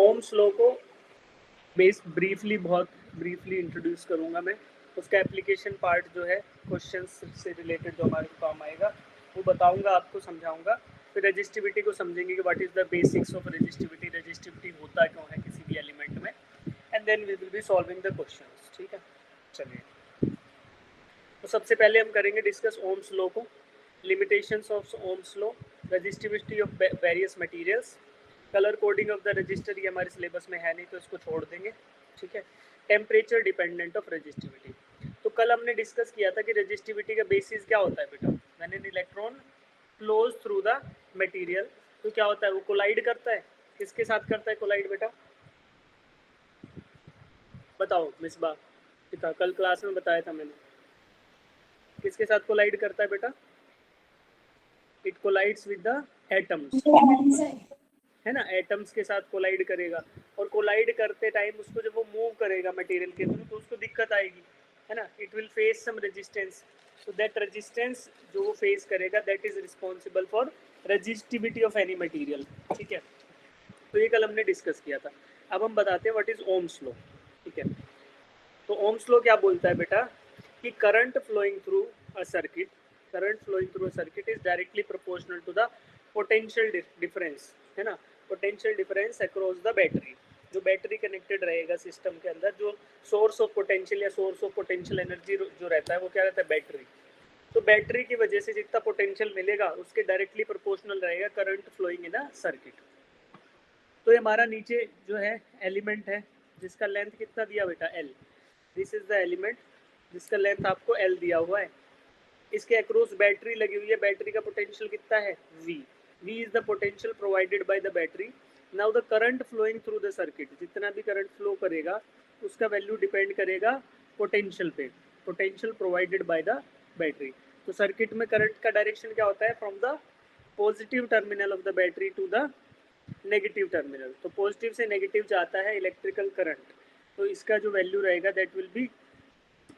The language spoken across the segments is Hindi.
ओम्स लॉ को ब्रीफली बहुत ब्रीफली इंट्रोड्यूस करूंगा मैं। उसका एप्लीकेशन पार्ट जो है क्वेश्चंस से रिलेटेड जो हमारे काम आएगा वो बताऊंगा, आपको समझाऊंगा। फिर रेजिस्टिविटी को समझेंगे कि what is the basics of resistivity, resistivity होता क्यों है किसी भी एलिमेंट में, and then we will be solving the questions. ठीक है, चलिए। तो सबसे पहले हम करेंगे डिस्कस ओम्स लॉ को, limitations of Ohm's law, resistivity of various materials, colour coding of the resistor, ये हमारे सिलेबस में है नहीं तो इसको छोड़ देंगे। ठीक है, टेम्परेचर डिपेंडेंट ऑफ रजिस्टिविटी। तो कल हमने डिस्कस किया था कि रजिस्टिविटी का बेसिस क्या होता है बेटा, when an electron flows through the material, तो क्या होता है, वो कोलाइड करता है। किसके साथ करता है कोलाइड बेटा, बताओ मिसबा, कल क्लास में बताया था मैंने, किसके साथ कोलाइड करता है बेटा, it collides with the atoms, है ना, एटम्स के साथ कोलाइड करेगा। और कोलाइड करते टाइम उसको जब वो मूव करेगा मटेरियल के थ्रू तो उसको दिक्कत आएगी, है ना, it will face some resistance. So that resistance जो वो फेस करेगा that is responsible for resistivity of any material. ठीक है, तो ये कल हमने डिस्कस किया था। अब हम बताते हैं व्हाट इज ओम्स लॉ। ठीक है, तो ओम्स लॉ क्या बोलता है बेटा कि current flowing through a circuit, current flowing through a circuit is directly proportional to the potential difference, है ना, potential difference across the battery. जो बैटरी कनेक्टेड रहेगा सिस्टम के अंदर, जो सोर्स ऑफ पोटेंशियल या सोर्स ऑफ पोटेंशियल एनर्जी जो रहता है वो क्या रहता है, बैटरी। तो बैटरी की वजह से जितना पोटेंशियल मिलेगा उसके डायरेक्टली प्रोपोर्शनल रहेगा current flowing in a circuit. तो ये हमारा नीचे जो है एलिमेंट है जिसका लेंथ कितना दिया बेटा, L. This is the element जिसका लेंथ आपको एल दिया हुआ है। इसके अक्रॉस बैटरी लगी हुई है, बैटरी का पोटेंशियल कितना है, V। V is the potential provided by the battery. Now the current flowing through the circuit, जितना भी करंट फ्लो करेगा उसका वैल्यू डिपेंड करेगा पोटेंशियल पे, potential provided by the battery. तो सर्किट में करंट का डायरेक्शन क्या होता है, from the positive terminal of the battery to the negative terminal. तो पॉजिटिव से नेगेटिव जाता है इलेक्ट्रिकल करंट, तो इसका जो वैल्यू रहेगा that will B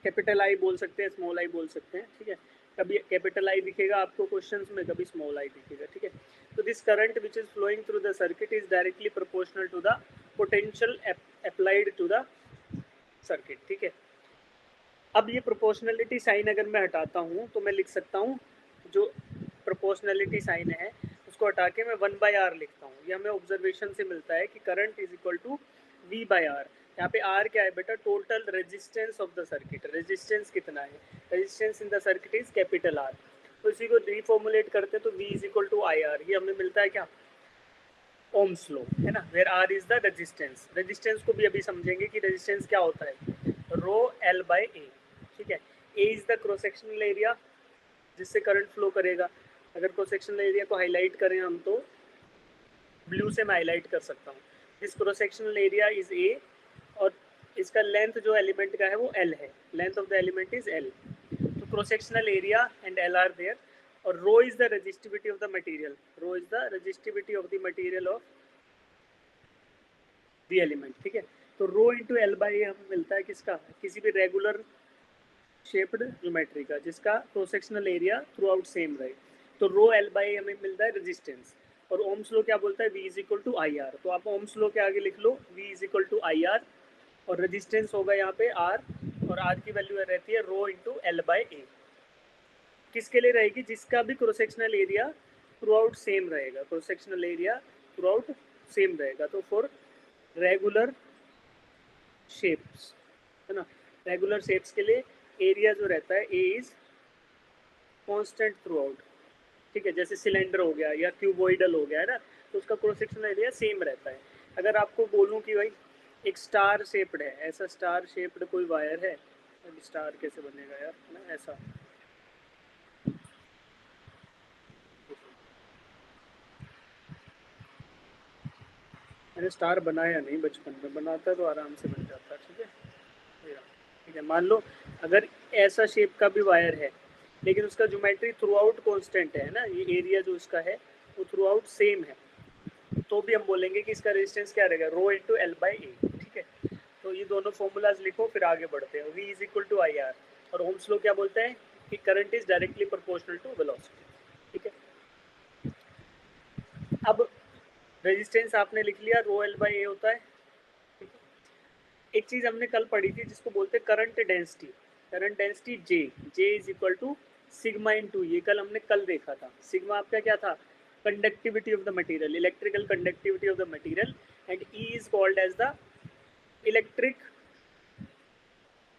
capital I बोल सकते हैं, स्मॉल आई बोल सकते हैं। ठीक है, कभी कैपिटल आई दिखेगा आपको क्वेश्चंस में, कभी स्मॉल आई दिखेगा। ठीक है, तो this current which is flowing through the circuit is directly proportional to the potential applied to the circuit. ठीक है, अब ये प्रोपोर्शनलिटी साइन अगर मैं हटाता हूँ तो मैं लिख सकता हूँ, जो प्रोपोर्शनलिटी साइन है उसको हटा के मैं 1/r लिखता हूँ। ये हमें ऑब्जर्वेशन से मिलता है कि current is equal to V/R। यहाँ पे R क्या है बेटा, total resistance of the circuit. Resistance कितना है, resistance in the circuit is capital R। तो इसी को रिफॉर्मुलेट करते हैं तो V is equal to IR। ये हमें मिलता है क्या, ओम्स लॉ, है ना, where R is the resistance. Resistance को भी अभी समझेंगे कि रेजिस्टेंस क्या होता है, रो L/A। ठीक है, A is the cross sectional area जिससे करंट फ्लो करेगा। अगर क्रॉस सेक्शनल एरिया को हाईलाइट करें हम तो ब्लू से मैं हाईलाइट कर सकता हूँ। This cross sectional area is A और इसका लेंथ जो एलिमेंट का है वो L है, length of the element is L। तो cross sectional area and L are there, और rho is the resistivity of the material, rho is the resistivity of the material of the element. ठीक है, तो रो इंटू L/A हमें मिलता है किसका, किसी भी रेगुलर शेप्ड ज्योमेट्री का जिसका cross sectional area throughout same रहे। तो रो L/A हमें मिलता है रेजिस्टेंस। और ओम्स लॉ क्या बोलता है, V is equal to IR। तो आप ओम्स लॉ के आगे लिख लो V is equal to IR, और रेजिस्टेंस होगा यहाँ पे R, और R की वैल्यू रहती है रो इंटू L/A। किसके लिए रहेगी, जिसका भी cross sectional area throughout same रहेगा, cross sectional area throughout same रहेगा। तो फॉर रेगुलर शेप्स, है ना, रेगुलर शेप्स के लिए एरिया जो रहता है A is constant through out. ठीक है, जैसे सिलेंडर हो गया या क्यूबोइडल हो गया, है ना, तो उसका क्रॉस सेक्शनल एरिया सेम रहता है। अगर आपको बोलूं कि भाई एक स्टार शेप्ड है, ऐसा स्टार शेप्ड कोई वायर है, स्टार कैसे बनेगा यार, है ना, ऐसा मैंने स्टार बनाया नहीं, बचपन में बनाता तो आराम से बन जाता। ठीक है, ठीक है, मान लो अगर ऐसा शेप का भी वायर है लेकिन उसका ज्योमेट्री थ्रू आउट कॉन्स्टेंट है ना, ये एरिया जो इसका है वो थ्रू आउट सेम है, तो भी हम बोलेंगे कि इसका रेजिस्टेंस क्या रहेगा, रो इंटू L/A। ठीक है, तो ये दोनों फॉर्मूलाज लिखो फिर आगे बढ़ते हैं। V is equal to IR, और ओम्स लॉ क्या बोलता है कि current is directly proportional to velocity. ठीक है, अब रेजिस्टेंस आपने लिख लिया, रो एल बाई ए होता है। एक चीज हमने कल पढ़ी थी जिसको बोलते हैं current density. Current density J is equal to sigma into, ये कल देखा था। सिग्मा आपका क्या था? Conductivity of the material, electrical conductivity of the material, and E is called as the electric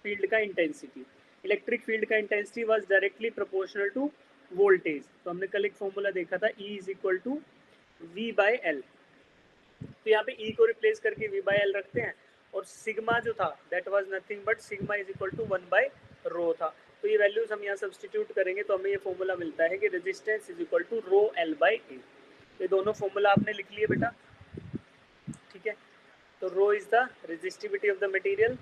field का इंटेंसिटी। इलेक्ट्रिक फील्ड का intensity was directly proportional to voltage. तो हमने कल एक फॉर्मूला देखा था, E is equal to V by L. तो यहाँ पे E को रिप्लेस करके V बाई एल रखते हैं, और सिग्मा जो था that was nothing but sigma is equal to 1 by rho था। तो ये वैल्यूज हम यहाँ सब्सटीट्यूट करेंगे तो हमें ये फॉर्मूला मिलता है कि resistance is equal to rho L by A. ये दोनों फॉर्मूला आपने लिख लिए बेटा, ठीक है। तो rho is the resistivity of the material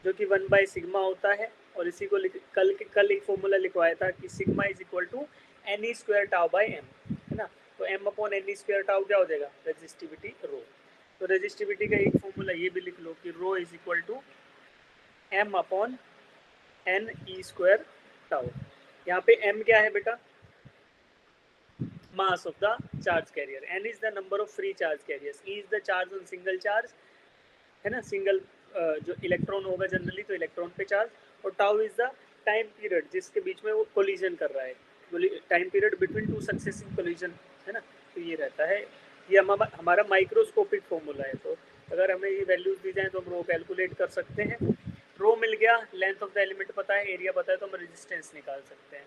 जो कि 1 बाई सिग्मा होता है, और इसी को कल एक फॉर्मूला लिखवाया था कि sigma is equal to N E square tau by M, है ना। तो M upon N E square tau क्या हो जाएगा? Resistivity rho. तो रेजिस्टिविटी का एक फॉर्मूला ये भी लिख लो कि rho is equal to M upon N E square tau. यहाँ पे एम क्या है बेटा? Mass of the charge carrier, N is the number of free charge carriers, E is the charge on single charge, है ना। सिंगल जो इलेक्ट्रॉन होगा जनरली तो इलेक्ट्रॉन पे चार्ज, और tau is the time period जिसके बीच में वो कोलिजन कर रहा है, time period between two successive collision, है ना। तो ये रहता है, ये हमारा माइक्रोस्कोपिक फॉर्मूला है। तो अगर हमें ये वैल्यूज दी जाए तो हम रो कैलकुलेट कर सकते हैं। रो मिल गया, लेंथ ऑफ द एलिमेंट पता है, एरिया पता है, तो हम रेजिस्टेंस निकाल सकते हैं।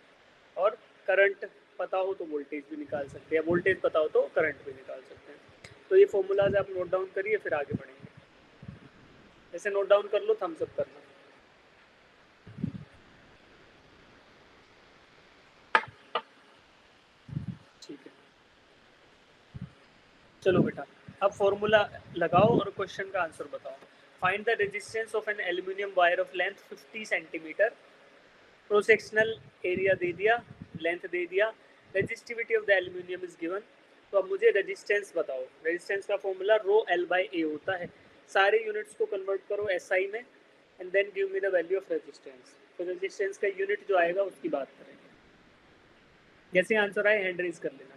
और करंट पता हो तो वोल्टेज भी निकाल सकते हैं, वोल्टेज पता हो तो करंट भी निकाल सकते हैं। तो ये फॉर्मूलाज आप नोट डाउन करिए, फिर आगे बढ़ेंगे। ऐसे नोट डाउन कर लो, थम्स अप करना। ठीक है, चलो बेटा अब फॉर्मूला लगाओ और क्वेश्चन का आंसर बताओ। Find the resistance of an aluminium wire of length 50 centimetre. Cross sectional area दे दिया, लेंथ दे दिया, resistivity of the aluminium is given. तो अब मुझे रेजिस्टेंस बताओ। रेजिस्टेंस का formula rho L by A होता है। सारे यूनिट्स को कन्वर्ट करो एसआई में, and then give me the value of resistance. तो रेजिस्टेंस का यूनिट जो आएगा उसकी बात करेंगे। जैसे आंसर आए हैंड रेज कर लेना बेटा।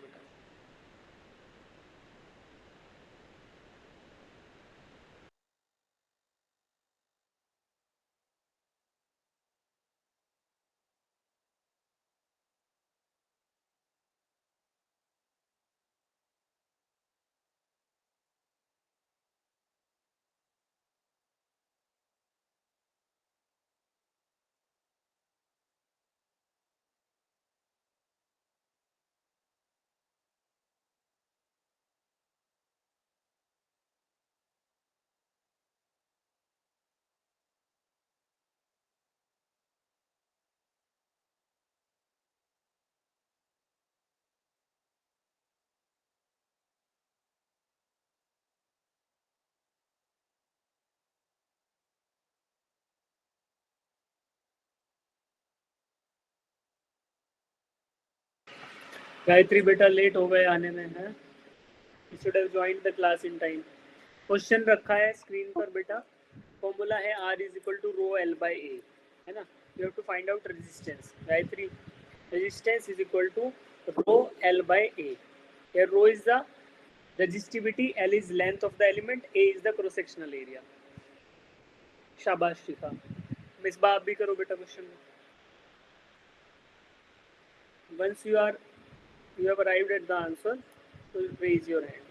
गायत्री बेटा लेट हो गए आने में, है। You should have joined the class in time. Question रखा है स्क्रीन पर बेटा। फॉर्मूला है R is equal to rho L by A, है ना। You have to find out resistance. Gayatri, resistance is equal to rho L by A. Here rho is the resistivity, L is length of the element, A is the cross sectional area. शाबाश शिखा। मिसबा आप भी करो बेटा question. Once you have arrived at the answer, so raise your hand.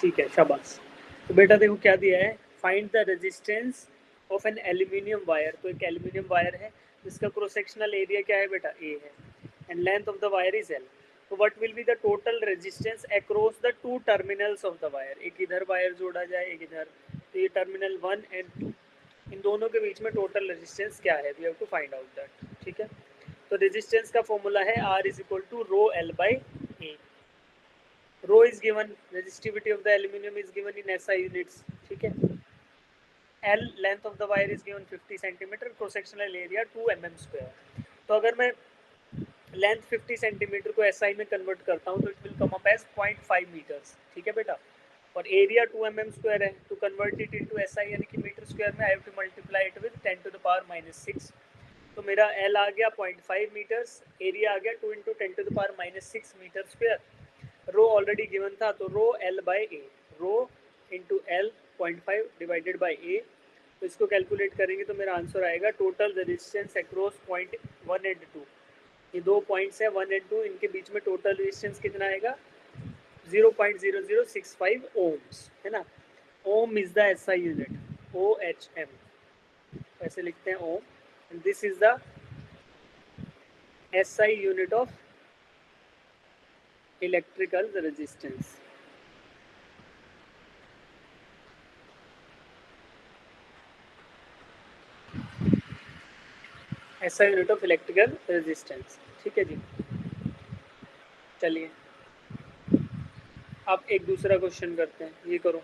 ठीक है, शाबाश। तो बेटा देखो क्या दिया है, find the resistance of an aluminium wire. तो एक एल्यूमिनियम वायर है जिसका क्रॉस सेक्शनल एरिया क्या है बेटा, ए है, and length of the wire is L. तो what will be the total resistance across the two terminals of the wire. एक इधर वायर जोड़ा जाए, एक इधर, तो ये टर्मिनल 1 एंड 2, इन दोनों के बीच में टोटल रेजिस्टेंस क्या है, we have to find out that. ठीक है, तो रेजिस्टेंस का फॉर्मूला है R is equal to rho L by A. Rho is given, resistivity of the aluminum is given in SI units. ठीक है, L length of the wire is given 50 centimeter, cross sectional area 2 mm square। तो अगर मैं लेंथ 50 सेंटीमीटर को SI में कन्वर्ट करता हूँ तो it will come up as 0.5 metres. ठीक है बेटा, और एरिया 2 mm स्क्वायर है, तो कन्वर्ट इट इनटू SI यानी कि मीटर स्क्वायर में I have to multiply it with 10 to the power -6। तो मेरा L आ गया 0.5 मीटर्स, एरिया आ गया 2 into 10 to the power -6 metre square. Rho already given था, तो rho L by A, rho into L 0.5 divided by A. तो इसको कैलकुलेट करेंगे तो मेरा आंसर आएगा total resistance across point 1 and 2, ये 2 पॉइंट्स है 1 एंड 2, इनके बीच में टोटल रेजिस्टेंस कितना आएगा, 0.0065 ओम्स, है ना। Ohm is the SI unit, OHM ऐसे लिखते हैं ohm, and this is the SI unit of electrical resistance. SI unit of electrical resistance. ठीक है जी, चलिए अब एक दूसरा क्वेश्चन करते हैं, ये करो।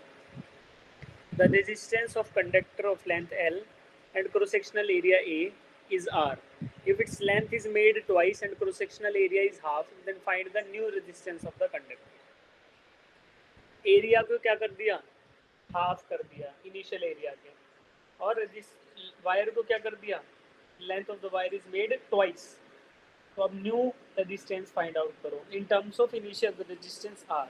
The resistance of conductor of length L and cross sectional area A is R. If its length is made twice and cross sectional area is half, then find the new resistance of the conductor. Area को क्या कर दिया, हाफ कर दिया इनिशियल एरिया के, और वायर को क्या कर दिया, length of the wire is made twice. तो अब न्यू रेजिस्टेंस फाइंड आउट करो in terms of initial resistance R.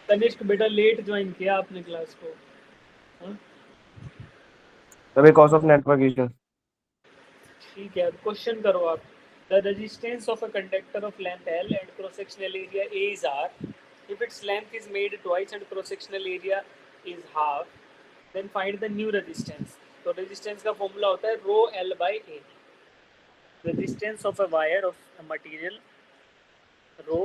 Tanishq बेटा लेट ज्वाइन किया आपने क्लास को, बिकॉज ऑफ नेटवर्क इश्यूज। ठीक है, क्वेश्चन करो आप। The resistance of a conductor of length L and cross sectional area A is R. If its length is made twice and cross sectional area is half, then find the new resistance. तो रेजिस्टेंस का फॉर्मूला होता है rho L by A, resistance of a wire of material rho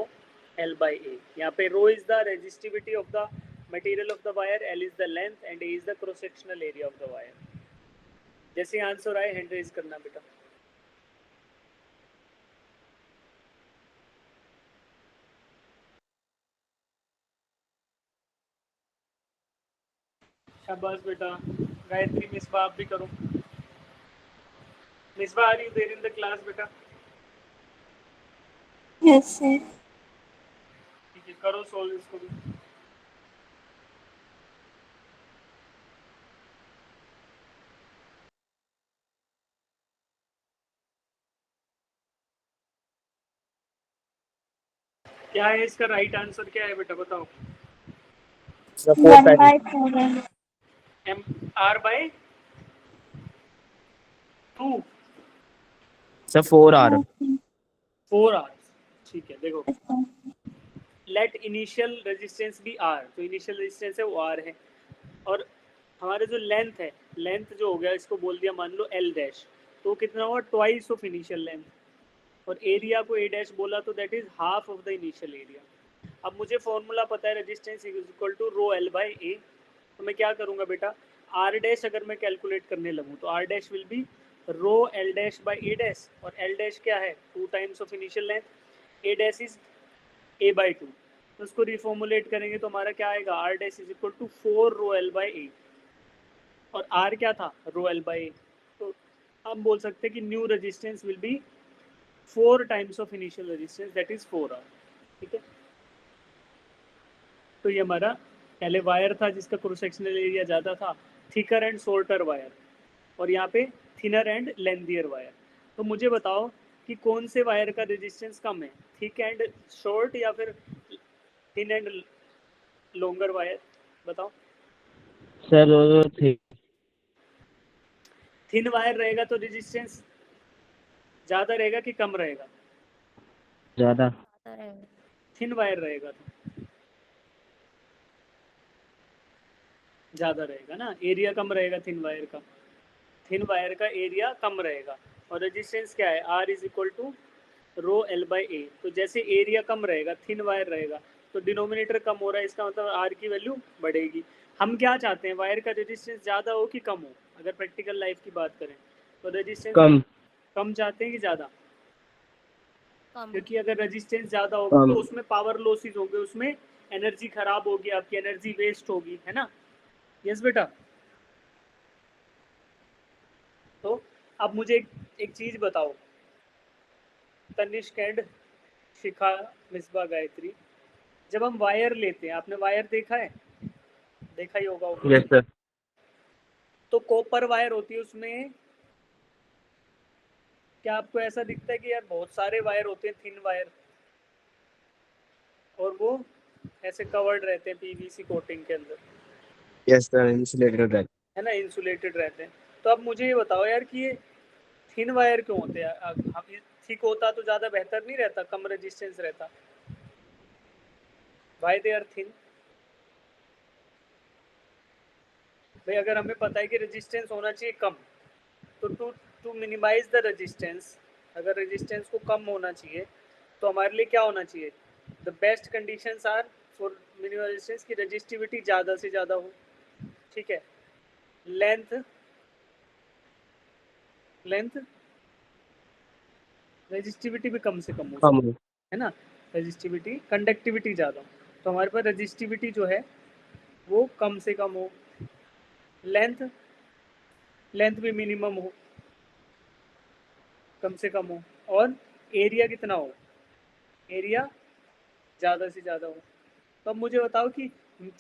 L by A। यहाँ पे rho is the resistivity of the material of the wire, L is the length and A is the cross sectional area of the wire. जैसे आंसर आए हैंड रेज करना बेटा। शाबाश बेटा। गायत्री मिसबा आप भी करो। Misba are you there in the class बेटा? Yes sir. ठीक है, करो सोल्व इसको भी। क्या है इसका राइट आंसर, क्या है बेटा बताओ? 1/4 M R by 2 sir 4R। 4 R. ठीक है, देखो लेट इनिशियल रेजिस्टेंस भी आर, तो इनिशियल रेजिस्टेंस है वो आर है, और हमारे जो लेंथ है, लेंथ जो हो गया इसको बोल दिया मान लो एल डैश, तो कितना हुआ ट्वाइस ऑफ इनिशियल लेंथ, और एरिया को ए डैश बोला तो that is half of the initial area. अब मुझे फॉर्मूला पता है resistance is equal to rho L by A, तो मैं क्या करूँगा बेटा, आर डैश अगर मैं कैलकुलेट करने लगूँ तो R dash will be rho L dash by A dash, और एल डैश क्या है 2 times of initial length, A dash is A by 2, तो उसको रिफॉर्मुलेट करेंगे तो हमारा क्या आएगा, R dash is equal to 4 rho L by A, और आर क्या था रो एल बाई ए। तो हम बोल सकते हैं कि new resistance will B 4 times of initial resistance, that is 4R। ठीक है, तो ये हमारा पहले वायर था जिसका क्रॉस सेक्शनल एरिया ज़्यादा था, थिकर एंड शॉर्टर वायर, और यहाँ पे थिनर एंड लेंथियर वायर। तो मुझे बताओ कि कौन से वायर का रेजिस्टेंस कम है, थिक एंड शॉर्ट या फिर थिन एंड लॉन्गर वायर, बताओ। सर थिन वायर रहेगा तो रेजिस्टेंस ज्यादा रहेगा कि कम रहेगा? ज्यादा। थिन वायर रहेगा तो ज्यादा रहेगा ना, एरिया कम रहेगा थिन वायर का। थिन वायर का एरिया कम रहेगा और रेजिस्टेंस क्या है, R is equal to rho L by A. तो जैसे एरिया कम रहेगा, थिन वायर रहेगा, तो डिनोमिनेटर कम हो रहा है, इसका मतलब आर की वैल्यू बढ़ेगी। हम क्या चाहते हैं, वायर का रेजिस्टेंस ज़्यादा हो कि कम हो? अगर प्रैक्टिकल लाइफ की बात करें तो रेजिस्टेंस कम। कम चाहते हैं कि ज़्यादा? कम। क्योंकि अगर रेजिस्टेंस ज़्यादा होगा कम। तो उसमें पावर लॉसेस होंगे, उसमें एनर्जी खराब होगी, आपकी एनर्जी वेस्ट होगी, है ना? यस बेटा। तो अब मुझे एक चीज़ बताओ, तनिष्क एंड शिखा, मिसबा, गायत्री, जब हम वायर लेते हैं, आपने वायर देखा है, देखा ही होगा यस obviously। सर। तो कॉपर वायर होती है, उसमें क्या आपको ऐसा दिखता है कि यार बहुत सारे वायर होते हैं, थिन वायर, और वो ऐसे कवर्ड रहते हैं पीवीसी कोटिंग के अंदर, यस सर, इंसुलेटेड है। है ना, इंसुलेटेड रहते हैं। तो अब मुझे ये बताओ यार कि ये थिन वायर क्यों होते हैं? अब थिक होता तो ज़्यादा बेहतर नहीं रहता, कम रेजिस्टेंस रहता? Why they are thin? भाई अगर हमें पता है कि रेजिस्टेंस होना चाहिए कम, तो to to minimise the resistance, अगर रेजिस्टेंस को कम होना चाहिए तो हमारे लिए क्या होना चाहिए? The best conditions are for minimum resistance की रेजिस्टिविटी ज़्यादा से ज़्यादा हो, ठीक है, लेंथ लेंथ रेजिस्टिविटी भी कम से कम हो कम। सकती है ना, रेजिस्टिविटी कंडक्टिविटी ज़्यादा हो, तो हमारे पास रेजिस्टिविटी जो है वो कम से कम हो, लेंथ लेंथ भी मिनिमम हो, कम से कम हो, और एरिया कितना हो, एरिया ज़्यादा से ज़्यादा हो। तो अब मुझे बताओ कि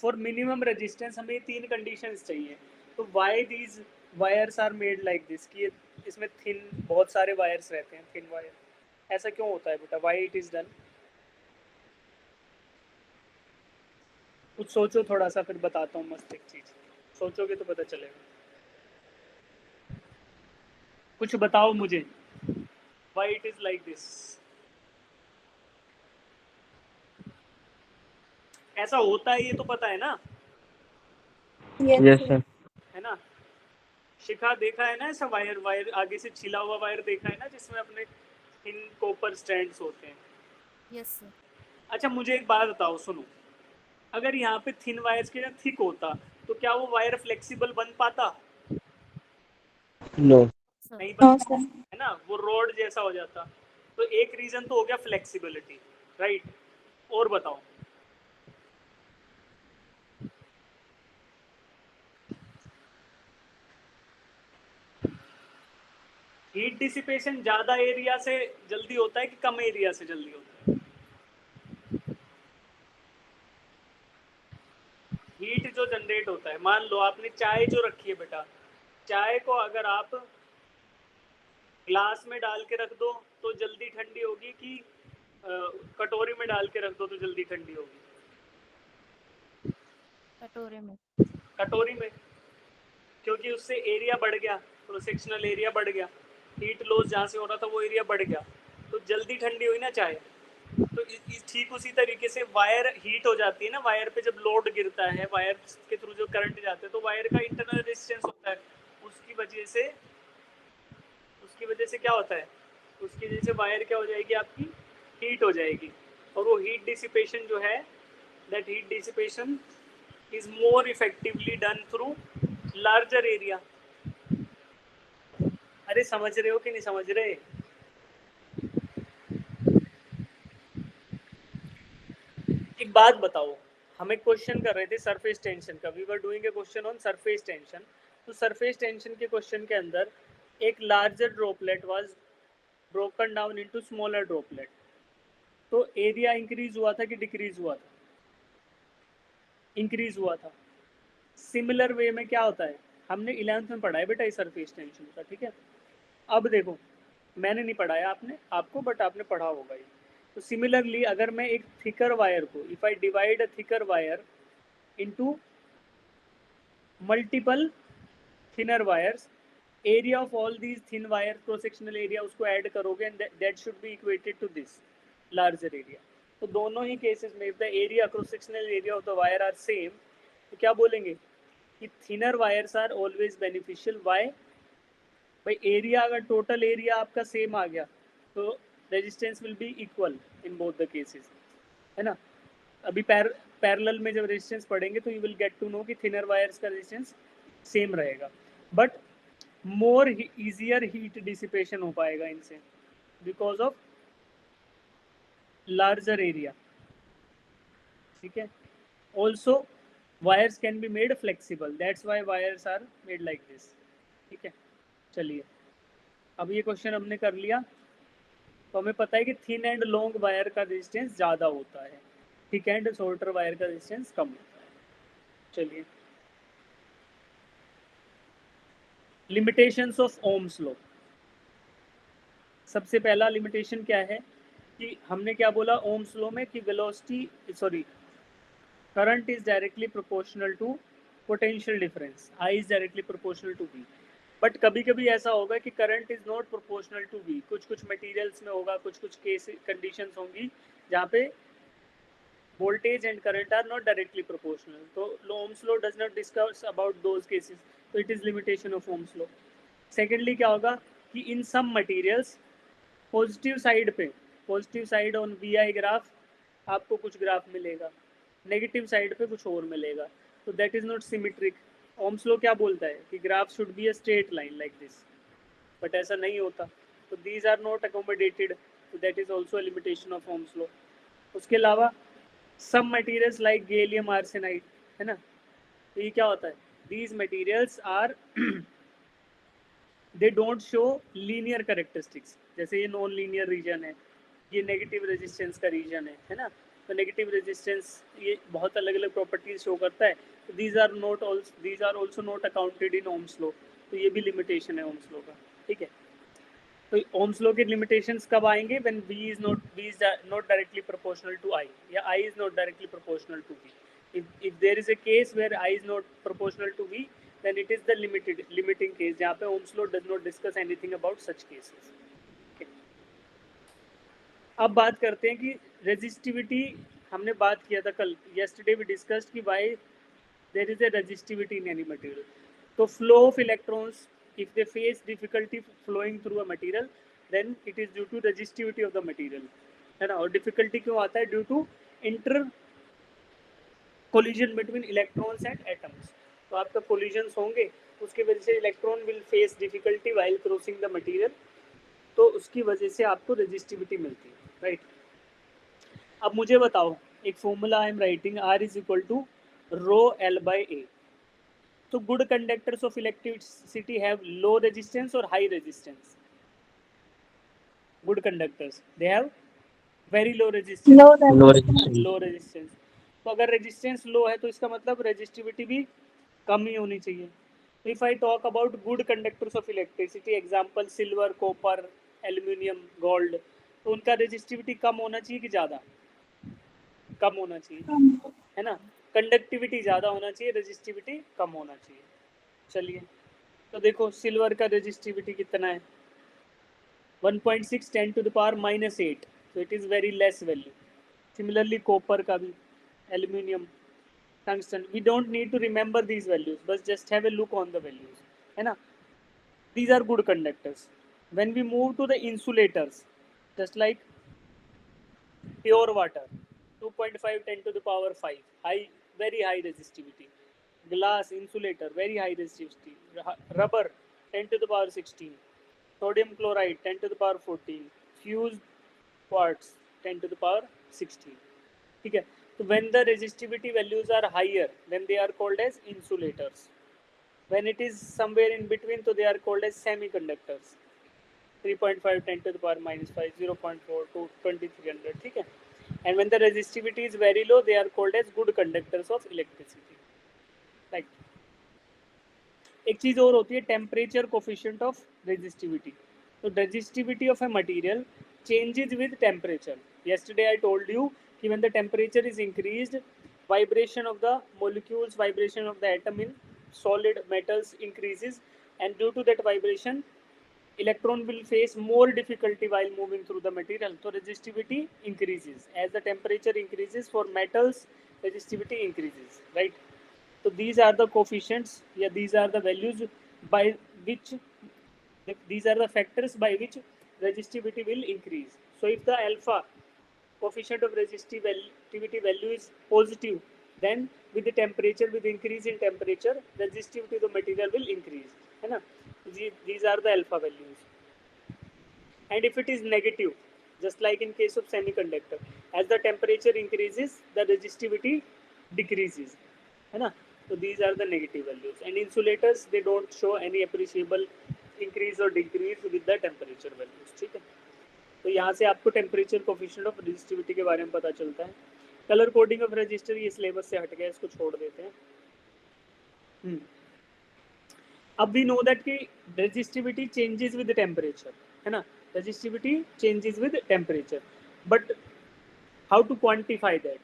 फॉर मिनिमम रेजिस्टेंस हमें तीन कंडीशंस चाहिए, तो why these wires are made like this, कि इसमें थिन बहुत सारे वायर्स रहते हैं, थिन वायर, ऐसा क्यों होता है बेटा, वाई इट इज़ डन? कुछ सोचो थोड़ा सा, फिर बताता हूँ मस्त एक चीज़, सोचोगे तो पता चलेगा। कुछ बताओ मुझे, why it is like this, ऐसा होता है ये तो पता है ना, यस सर। है ना? शिखा देखा है ना ऐसा वायर, वायर आगे से छिला हुआ वायर देखा है ना, जिसमें अपने थिन कॉपर स्ट्रैंड्स होते हैं। Yes sir. अच्छा मुझे एक बात बताओ, सुनो, अगर यहाँ पे थिन वायर्स की जगह थिक होता तो क्या वो वायर फ्लेक्सिबल बन पाता? नो। सर। नहीं बन पाता, है ना, वो रोड जैसा हो जाता। तो एक रीजन तो हो गया फ्लेक्सिबिलिटी, राइट? और बताओ। हीट डिसिपेशन ज्यादा एरिया से जल्दी होता है कि कम एरिया से जल्दी होता है? हीट जो जनरेट होता है, मान लो आपने चाय जो रखी है बेटा, चाय को अगर आप ग्लास में डाल के रख दो तो जल्दी ठंडी होगी कि कटोरी में डाल के रख दो तो जल्दी ठंडी होगी? कटोरे में। कटोरी में, क्योंकि उससे एरिया बढ़ गया, क्रॉस सेक्शनल एरिया बढ़ गया, हीट लॉस जहाँ से हो रहा था वो एरिया बढ़ गया, तो जल्दी ठंडी हुई ना चाय। तो ठीक उसी तरीके से वायर हीट हो जाती है ना, वायर पे जब लोड गिरता है, वायर के थ्रू जो करंट जाता है, तो वायर का इंटरनल रेजिस्टेंस होता है, उसकी वजह से क्या होता है, उसकी वजह से वायर क्या हो जाएगी आपकी, हीट हो जाएगी। और वो हीट डिसिपेशन जो है, that heat dissipation is more effectively done through larger area. अरे समझ रहे हो कि नहीं समझ रहे? एक बात बताओ, हम एक क्वेश्चन कर रहे थे सरफेस टेंशन का, we were doing a question on surface tension. तो सरफेस टेंशन के क्वेश्चन के अंदर एक larger droplet was broken down into smaller droplet, तो एरिया इंक्रीज हुआ था कि डिक्रीज हुआ था? इंक्रीज हुआ था। सिमिलर वे में क्या होता है, हमने 11th में पढ़ा है बेटा ये सरफेस टेंशन का, ठीक है? अब देखो, मैंने नहीं पढ़ाया आपने आपको, बट आपने पढ़ा होगा ये। तो सिमिलरली अगर मैं एक थिकर वायर को, if I divide a thicker wire into multiple thinner wires, area of all these thin wire cross sectional area उसको ऐड करोगे and that should be equated to this larger area. तो दोनों ही केसेस में if the area cross sectional area of the wire are same, तो क्या बोलेंगे कि thinner wires are always beneficial. Why? भाई एरिया अगर टोटल एरिया आपका सेम आ गया तो resistance will be equal in both the cases, है ना। अभी पैरेलल में जब रेजिस्टेंस पढ़ेंगे तो you will get to know कि थिनर वायर्स का रेजिस्टेंस सेम रहेगा, but more easier heat dissipation हो पाएगा इनसे बिकॉज ऑफ लार्जर एरिया, ठीक है। Also wires can be made flexible, that's why wires are made like this, ठीक है। चलिए अब ये क्वेश्चन हमने कर लिया, तो हमें पता है कि थिन एंड लॉन्ग वायर का रेजिस्टेंस ज़्यादा होता है, थिक एंड शॉर्टर वायर का रेजिस्टेंस कम होता है। चलिए लिमिटेशंस ऑफ ओम्स लॉ। सबसे पहला लिमिटेशन क्या है कि हमने क्या बोला ओम्स लॉ में कि current is directly proportional to potential difference, I is directly proportional to V. But कभी कभी ऐसा होगा कि current is not proportional to V, कुछ मटेरियल्स में होगा, कुछ केस कंडीशंस होंगी जहाँ पे voltage and current are not directly proportional, so Ohm's law does not discuss about those cases, so it is limitation of Ohm's law. Secondly क्या होगा कि in some materials positive side on VI graph आपको कुछ ग्राफ मिलेगा, नेगेटिव साइड पे कुछ और मिलेगा, तो that is not symmetric. Ohm's law क्या बोलता है कि graph should be a straight line like this, but ऐसा नहीं होता, तो दीज आर नॉट अकोमोडेटेड, तो that is also a limitation of Ohm's law. उसके अलावा some materials like gallium arsenide, है ना, तो ये क्या होता है, these materials are they don't show linear characteristics, जैसे ये नॉन लीनियर रीजन है, ये नेगेटिव रेजिस्टेंस का रीजन है ना, तो नेगेटिव रेजिस्टेंस ये बहुत अलग अलग प्रॉपर्टीज शो करता है, तो these are also not accounted in Ohm's law, तो ये भी लिमिटेशन है Ohm's law का, ठीक है। तो Ohm's law के लिमिटेशंस कब आएंगे, when V is not directly proportional to I, या I is not directly proportional to V. If there is a case where I is not proportional to V, then it is the limiting case, जहाँ पे Ohm's law does not discuss anything about such cases. Okay. अब बात करते हैं कि resistivity, हमने बात किया था कल, yesterday we discussed कि why there is a resistivity in any material. तो flow of electrons, if they face difficulty flowing through a material, then it is due to resistivity of the material, है ना। और difficulty क्यों आता है, due to inter collision between electrons and atoms, तो आपका collisions होंगे, उसकी वजह से electron will face difficulty while crossing the material, तो उसकी वजह से आपको resistivity मिलती है, राइट। अब मुझे बताओ एक formula I am writing, R is equal to rho L by A. So good conductors of electricity have low resistance or high resistance? Good conductors, they have very low resistance. Low resistance. तो अगर resistance low है तो इसका मतलब resistivity भी कम ही होनी चाहिए। तो if I talk about good conductors of electricity, example silver, copper, aluminium, gold, तो उनका resistivity कम होना चाहिए कि ज़्यादा? कम होना चाहिए, है ना। कंडक्टिविटी ज़्यादा होना चाहिए, रेजिस्टिविटी कम होना चाहिए। चलिए तो देखो सिल्वर का रेजिस्टिविटी कितना है, 1.6 10 to the power -8, so it is very less value. Similarly copper का भी, aluminium, tungsten, we don't need to remember these values, but just have a look on the values, है ना। These are good conductors. When we move to the insulators, just like pure water, 2.5 10 to the power 5, high, very high resistivity. Glass insulator, very high resistivity. Rubber, 10 to the power 16. Sodium chloride, 10 to the power 14. Fused quartz, 10 to the power 16. ठीक है, तो when the resistivity values are higher, then they are called as insulators. When it is somewhere in between, so they are called as semiconductors. 3.5 10 to the power -5, 0.4 to 2300, ठीक है। And when the resistivity is very low, they are called as good conductors of electricity. Right. एक चीज और होती है टेम्परेचर कोफिशिएंट ऑफ रेजिस्टिविटी। तो resistivity of a material changes with temperature. yesterday I told you कि when the temperature is increased, vibration of the molecules, vibration of the atom in solid metals increases, and due to that vibration, electron will face more difficulty while moving through the material. So resistivity increases. As the temperature increases for metals, resistivity increases, right? So these are the coefficients, yeah, these are the values by which, these are the factors by which resistivity will increase. So if the alpha coefficient of resistivity value is positive, then with the temperature, with increase in temperature, resistivity of the material will increase. है ना? These are the alpha values. And if it is negative, just like in case of semiconductor, as the temperature increases, the resistivity decreases. है ना? So these are the negative values. And insulators, they don't show any appreciable increase or decrease with the temperature values. ठीक है? तो यहाँ से आपको टेम्परेचर कोफिशिएंट ऑफ रेजिस्टिविटी के बारे में पता चलता है. कलर कोडिंग ऑफ रजिस्टर ये सिलेबस से हट गया, इसको छोड़ देते हैं. अब वी नो दैट कि रेजिस्टिविटी चेंजेस विद टेम्परेचर, है ना? Resistivity changes with temperature, but how to quantify that?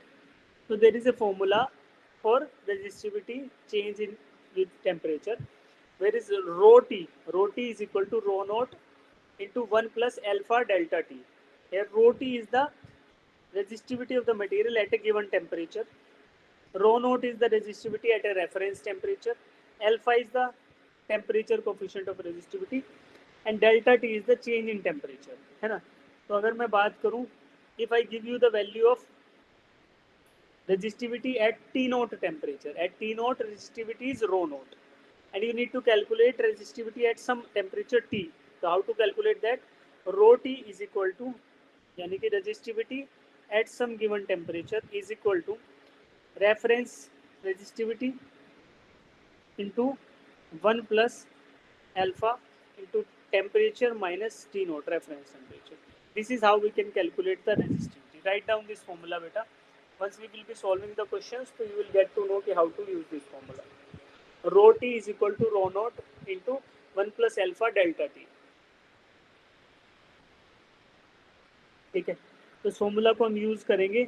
So there is a formula for resistivity change in with temperature, where is rho t. Rho t is equal to rho naught into 1 plus alpha delta t. Here rho t is the resistivity of the material at a given temperature. Rho naught is the resistivity at a reference temperature. Alpha is the temperature coefficient of resistivity, and delta t is the change in temperature, है ना? तो अगर मैं बात करूं, if I give you the value of resistivity at T naught temperature, at T naught resistivity is rho naught, and you need to calculate resistivity at some temperature T. So how to calculate that? Rho T is equal to, यानी कि resistivity at some given temperature is equal to reference resistivity into 1 plus alpha into temperature minus T naught reference temperature. This is how we can calculate the resistivity. Write down this formula, beta. Once we will be solving the questions, so you will get to know how to use this formula. Rho T is equal to rho naught into 1 plus alpha delta T. ठीक है, तो इस फॉर्मूला को हम यूज करेंगे.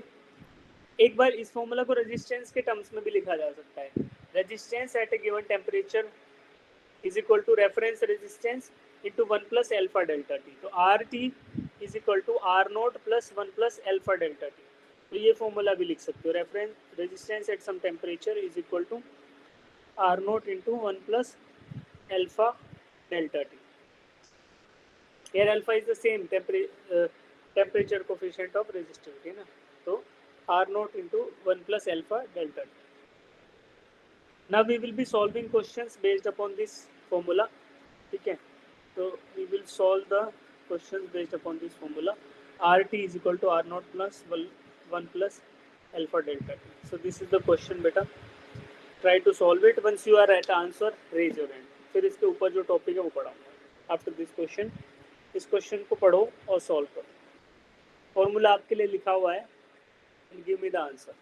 एक बार इस फॉर्मूला को रेजिस्टेंस के टर्म्स में भी लिखा जा सकता है. Resistance eight A given temperature is equal to reference resistance into 1 plus alpha delta t. तो RT is equal to R naught plus 1 plus alpha delta t. तो ये फॉर्मूला भी लिख सकते हो. Reference resistance at some temperature is equal to R naught into 1 plus alpha delta t. Here alpha is the same temperature coefficient of resistivity ना. तो R naught into 1 plus alpha delta t. Now we will be solving questions based upon this formula. ठीक है, so we will solve the questions based upon this formula. RT is equal to R naught plus 1 plus alpha delta t. So this is the question, beta. Try to solve it. Once you are at answer, raise your hand. फिर इसके ऊपर जो टॉपिक है वो पढ़ाऊंगा. After this question, इस क्वेश्चन को पढ़ो और सॉल्व करो. फॉर्मूला आपके लिए लिखा हुआ है, and give me the answer.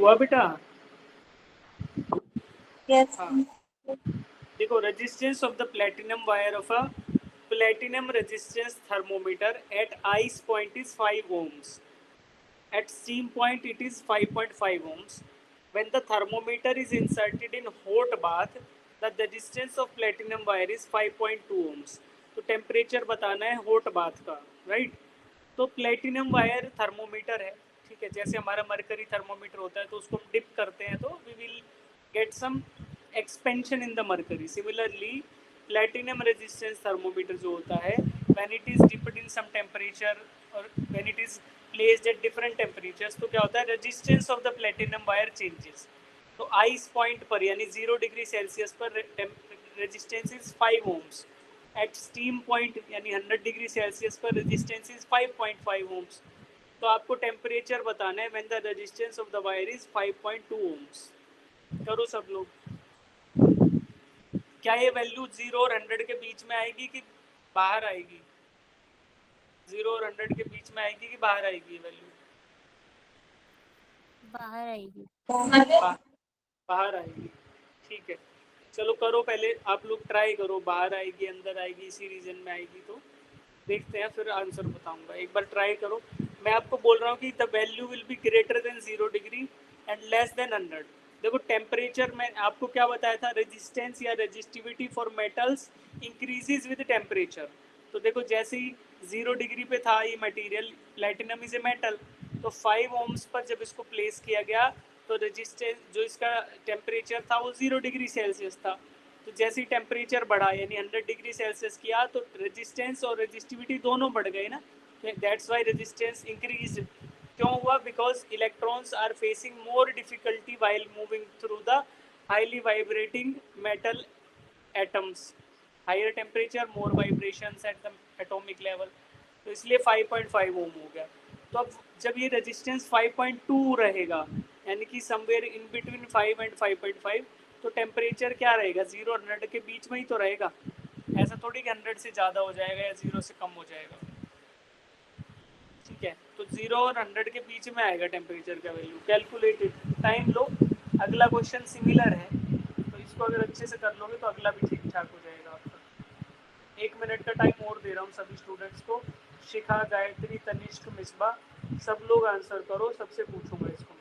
हुआ बेटा? Yes. हाँ, देखो resistance of the platinum wire of a platinum resistance thermometer at ice point is 5 ohms. At steam point it is 5.5 ohms. When the thermometer is inserted in hot bath, the resistance of platinum wire is 5.2 ohms. तो टेम्परेचर बताना है हॉट बाथ का, राइट? तो प्लेटिनम वायर थर्मोमीटर है, ठीक है, जैसे हमारा मरकरी थर्मोमीटर होता है, तो उसको हम डिप करते हैं तो we will get some expansion in the mercury. Similarly platinum resistance thermometer जो होता है, when it is dipped in some temperature और when it is placed at different temperatures, तो क्या होता है, resistance of the platinum wire changes. तो आइस पॉइंट पर यानी 0 डिग्री सेल्सियस पर resistance is 5 ohms. At steam point यानी 100 डिग्री सेल्सियस पर रेजिस्टेंस इज 5.5 ohms. तो आपको टेम्परेचर बताना है when the resistance of the wire is 5.2 ohms. करो सब लोग. क्या ये वैल्यू 0 और 100 के बीच में आएगी कि बाहर आएगी? 0 और 100 के बीच में आएगी कि बाहर आएगी ये वैल्यू? बाहर आएगी. बाहर आएगी, ठीक है. चलो करो, पहले आप लोग ट्राई करो, बाहर आएगी, अंदर आएगी, इसी रीजन में आएगी, तो देखते हैं, फिर आंसर बताऊंगा. एक बार ट्राई करो. मैं आपको बोल रहा हूँ कि the value will be greater than 0 degree and less than 100. देखो टेम्परेचर में आपको क्या बताया था, रेजिस्टेंस या resistivity for metals increases with temperature. तो देखो जैसे ही 0 डिग्री पे था ये material, platinum is a metal, तो 5 ohms पर जब इसको प्लेस किया गया तो रेजिस्टेंस जो इसका टेम्परेचर था वो 0 डिग्री सेल्सियस था. तो जैसे ही टेम्परेचर बढ़ा यानी 100 डिग्री सेल्सियस किया तो रेजिस्टेंस और रेजिस्टिविटी दोनों बढ़ गए ना. That's why resistance increase. क्यों हुआ? Because electrons are facing more difficulty while moving through the highly vibrating metal atoms. Higher temperature more vibrations at the atomic level, तो इसलिए 5.5 ओम हो गया. तो अब जब ये रेजिस्टेंस 5.2 रहेगा यानी कि समवेयर इन बिटवीन 5 एंड 5.5, तो टेम्परेचर क्या रहेगा, 0 और 100 के बीच में ही तो रहेगा. ऐसा थोड़ी कि 100 से ज़्यादा हो जाएगा या 0 से कम हो जाएगा, ठीक है. तो 0 और 100 के बीच में आएगा टेम्परेचर का वैल्यू. कैलकुलेटेड. टाइम लो, अगला क्वेश्चन सिमिलर है, तो इसको अगर अच्छे से कर लोगे तो अगला भी ठीक ठाक हो जाएगा आपका. 1 मिनट का टाइम और दे रहा हूँ सभी स्टूडेंट्स को. शिखा, गायत्री, तनिष्क, मिसबा, सब लोग आंसर करो, सबसे पूछूंगा इसको मैं.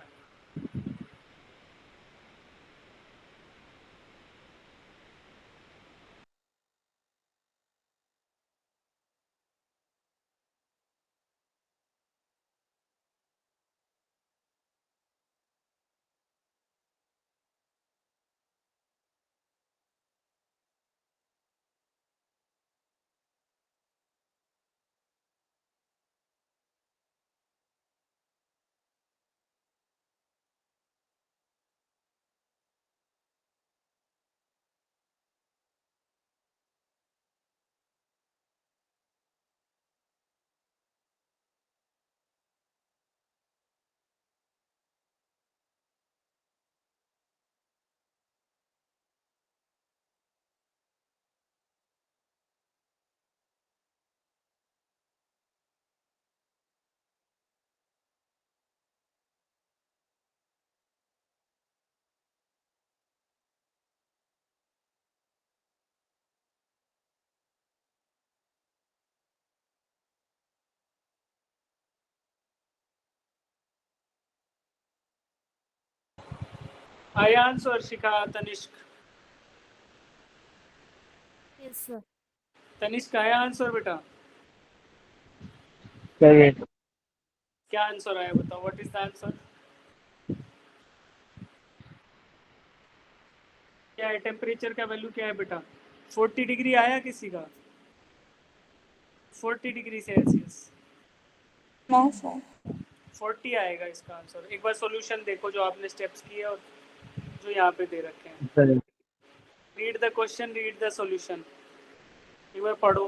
आया answer Shikha, Tanishq? Yes sir. Tanishq आया आंसर बेटा? Correct. क्या आंसर आया बताओ, व्हाट इज द आंसर? क्या है टेम्परेचर का वैल्यू, क्या है बेटा? 40 डिग्री आया किसी का? 40 डिग्री सेल्सियस? No, sir. 40 आएगा इसका आंसर. एक बार सॉल्यूशन देखो जो आपने स्टेप्स किए और जो यहाँ पे दे रखे हैं. Correct. Read the question, read the solution. एक बार पढ़ो.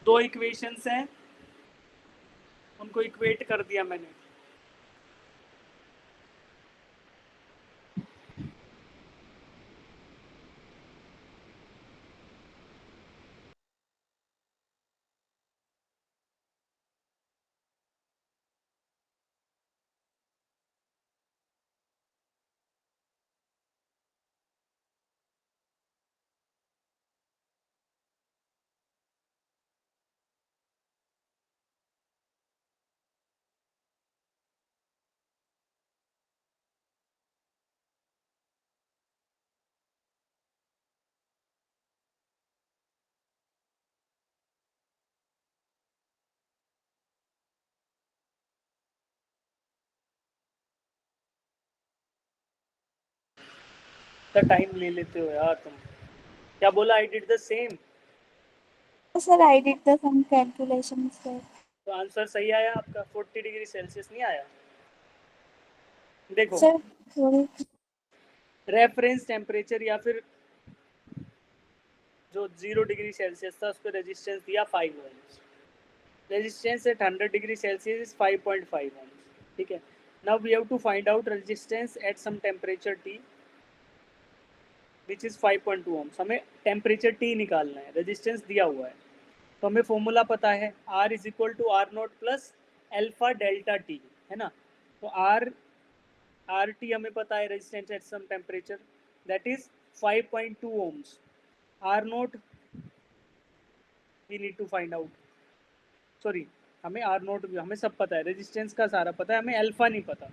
दो इक्वेशंस हैं, उनको इक्वेट कर दिया मैंने. कितना टाइम ले लेते हो यार तुम। क्या बोला? I did the same. Sir, I did the some calculations, sir. तो आंसर सही आया आपका, 40 डिग्री सेल्सियस नहीं आया। देखो, Sir, sorry. रेफरेंस टेम्परेचर या फिर जो 0 डिग्री सेल्सियस था उस पर रेजिस्टेंस दिया 5 ohms. Resistance at 100 degree Celsius is 5.5 ohms. ठीक है, now we have to find out resistance at some temperature T which is 5.2 ohms. हमें टेम्परेचर टी निकालना है, रेजिस्टेंस दिया हुआ है, तो हमें फॉर्मूला पता है R is equal to R naught plus alpha delta T, है ना। तो आर टी हमें पता है, resistance at some temperature, that is 5.2 ohms. R naught we need to find out, sorry, हमें आर नोट हमें सब पता है, रेजिस्टेंस का सारा पता है, हमें अल्फा नहीं पता।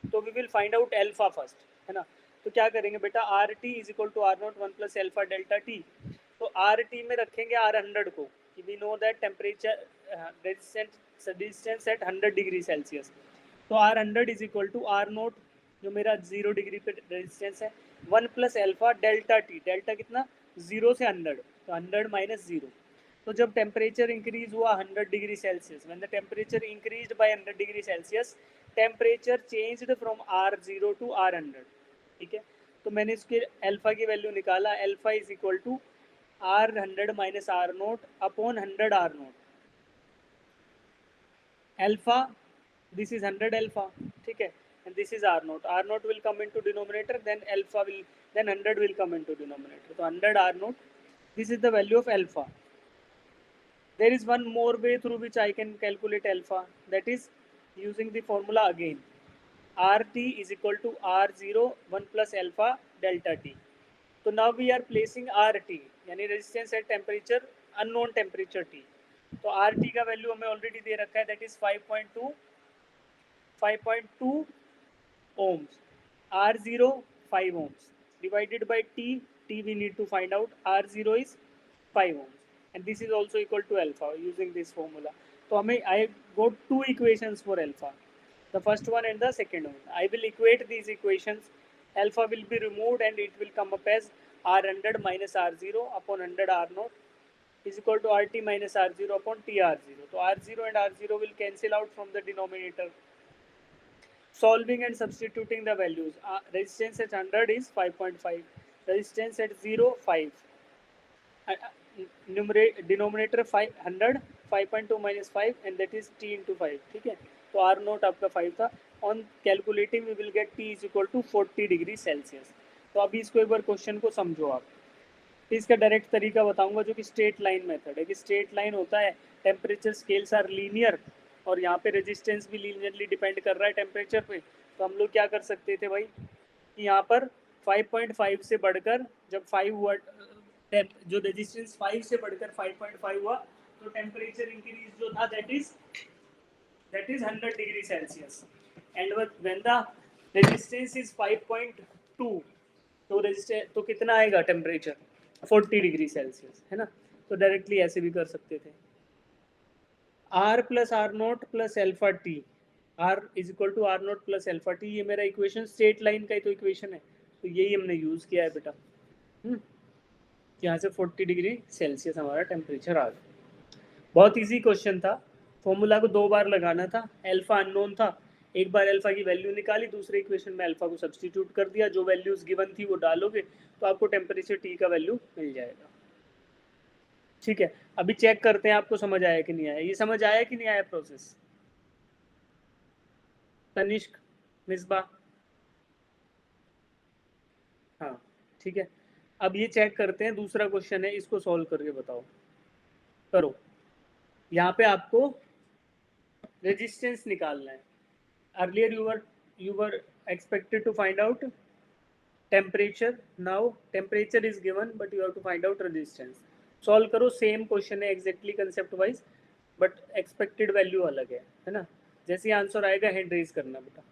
तो we will find out alpha first, है ना। तो क्या करेंगे बेटा, R T is equal to R naught 1 plus alpha delta T. तो आर टी में रखेंगे आर 100 को, कि we know that temperature resistance at 100 degree Celsius. तो R 100 is equal to R naught जो मेरा 0 डिग्री पे रेजिस्टेंस है, 1 plus alpha delta T, delta कितना 0 से 100, तो 100 माइनस 0। तो जब टेम्परेचर इंक्रीज हुआ 100 degree Celsius, when the temperature increased by 100 degree Celsius, temperature changed from R0 to R100। ठीक है, तो मैंने इसके अल्फा की वैल्यू निकाला, alpha is equal to R100 minus R naught upon 100 R naught. Alpha, this is 100 alpha, ठीक है, and this is r naught. R naught will come into denominator, then alpha will, then 100 will come into denominator. So 100 r naught, this is the value of alpha. There is one more way through which I can calculate alpha, that is using the formula again. RT is equal to R0 1 plus alpha delta T. So now we are placing RT, यानी resistance at temperature, unknown temperature T. तो RT का वैल्यू हमें ऑलरेडी दे रखा है, that is 5.2 ohms, R0 5 ohms divided by T we need to find out, R0 is 5 ohms and this is also equal to alpha using this formula. So I got two equations for alpha, the first one and the second one. I will equate these equations, alpha will be removed and it will come up as R100 minus R0 upon 100 R0 is equal to RT minus R0 upon TR0. So R0 and R0 will cancel out from the denominator. Solving and substituting the values, resistance at 100 is 5.5, resistance at 0 5, denominator 500, 5.2 minus 5 and that is t into 5, ठीक है। तो R नोट आपका 5 था, on calculating we will get t is equal to 40 degree Celsius. तो अभी इसको एक बार क्वेश्चन को समझो आप। इसका डायरेक्ट तरीका बताऊंगा जो कि स्ट्रेट लाइन मेथड है, कि स्ट्रेट लाइन होता है, टेम्परेचर स्केल्स आर लीनियर और यहाँ पे रेजिस्टेंस भी लीनियरली डिपेंड कर रहा है टेम्परेचर पे। तो हम लोग क्या कर सकते थे भाई, कि यहाँ पर 5.5 से बढ़कर जब 5 हुआ, जो रेजिस्टेंस 5 से बढ़कर 5.5 हुआ, तो टेम्परेचर इंक्रीज जो था that is 100 degree Celsius, and when the resistance is 5.2, तो रेजिस्टेंस तो कितना आएगा टेम्परेचर, 40 डिग्री सेल्सियस, है ना। तो डायरेक्टली ऐसे भी कर सकते थे, R plus R naught plus alpha T, R is equal to R naught plus alpha T, ये मेरा इक्वेशन स्ट्रेट लाइन का ही तो इक्वेशन है, तो यही हमने यूज़ किया है बेटा। यहाँ से 40 डिग्री सेल्सियस हमारा टेम्परेचर आ गया। बहुत इजी क्वेश्चन था, फॉर्मूला को 2 बार लगाना था, अल्फा अननोन था, एक बार अल्फा की वैल्यू निकाली, दूसरे इक्वेशन में अल्फा को सब्सटीट्यूट कर दिया, जो वैल्यूज गिवन थी वो डालोगे तो आपको टेम्परेचर टी का वैल्यू मिल जाएगा। ठीक है, अभी चेक करते हैं आपको समझ आया कि नहीं आया, ये समझ आया कि नहीं आया प्रोसेस। तनिष्क, मिसबा, हाँ ठीक है। अब ये चेक करते हैं, दूसरा क्वेश्चन है, इसको सॉल्व करके बताओ। करो, यहाँ पे आपको रेजिस्टेंस निकालना है। Earlier you were expected to find out temperature, now temperature is given but you have to find out resistance। Solve करो, सेम क्वेश्चन है exactly concept wise, but expected value अलग है ना। जैसे ही आंसर आएगा हैंड रेज करना बेटा।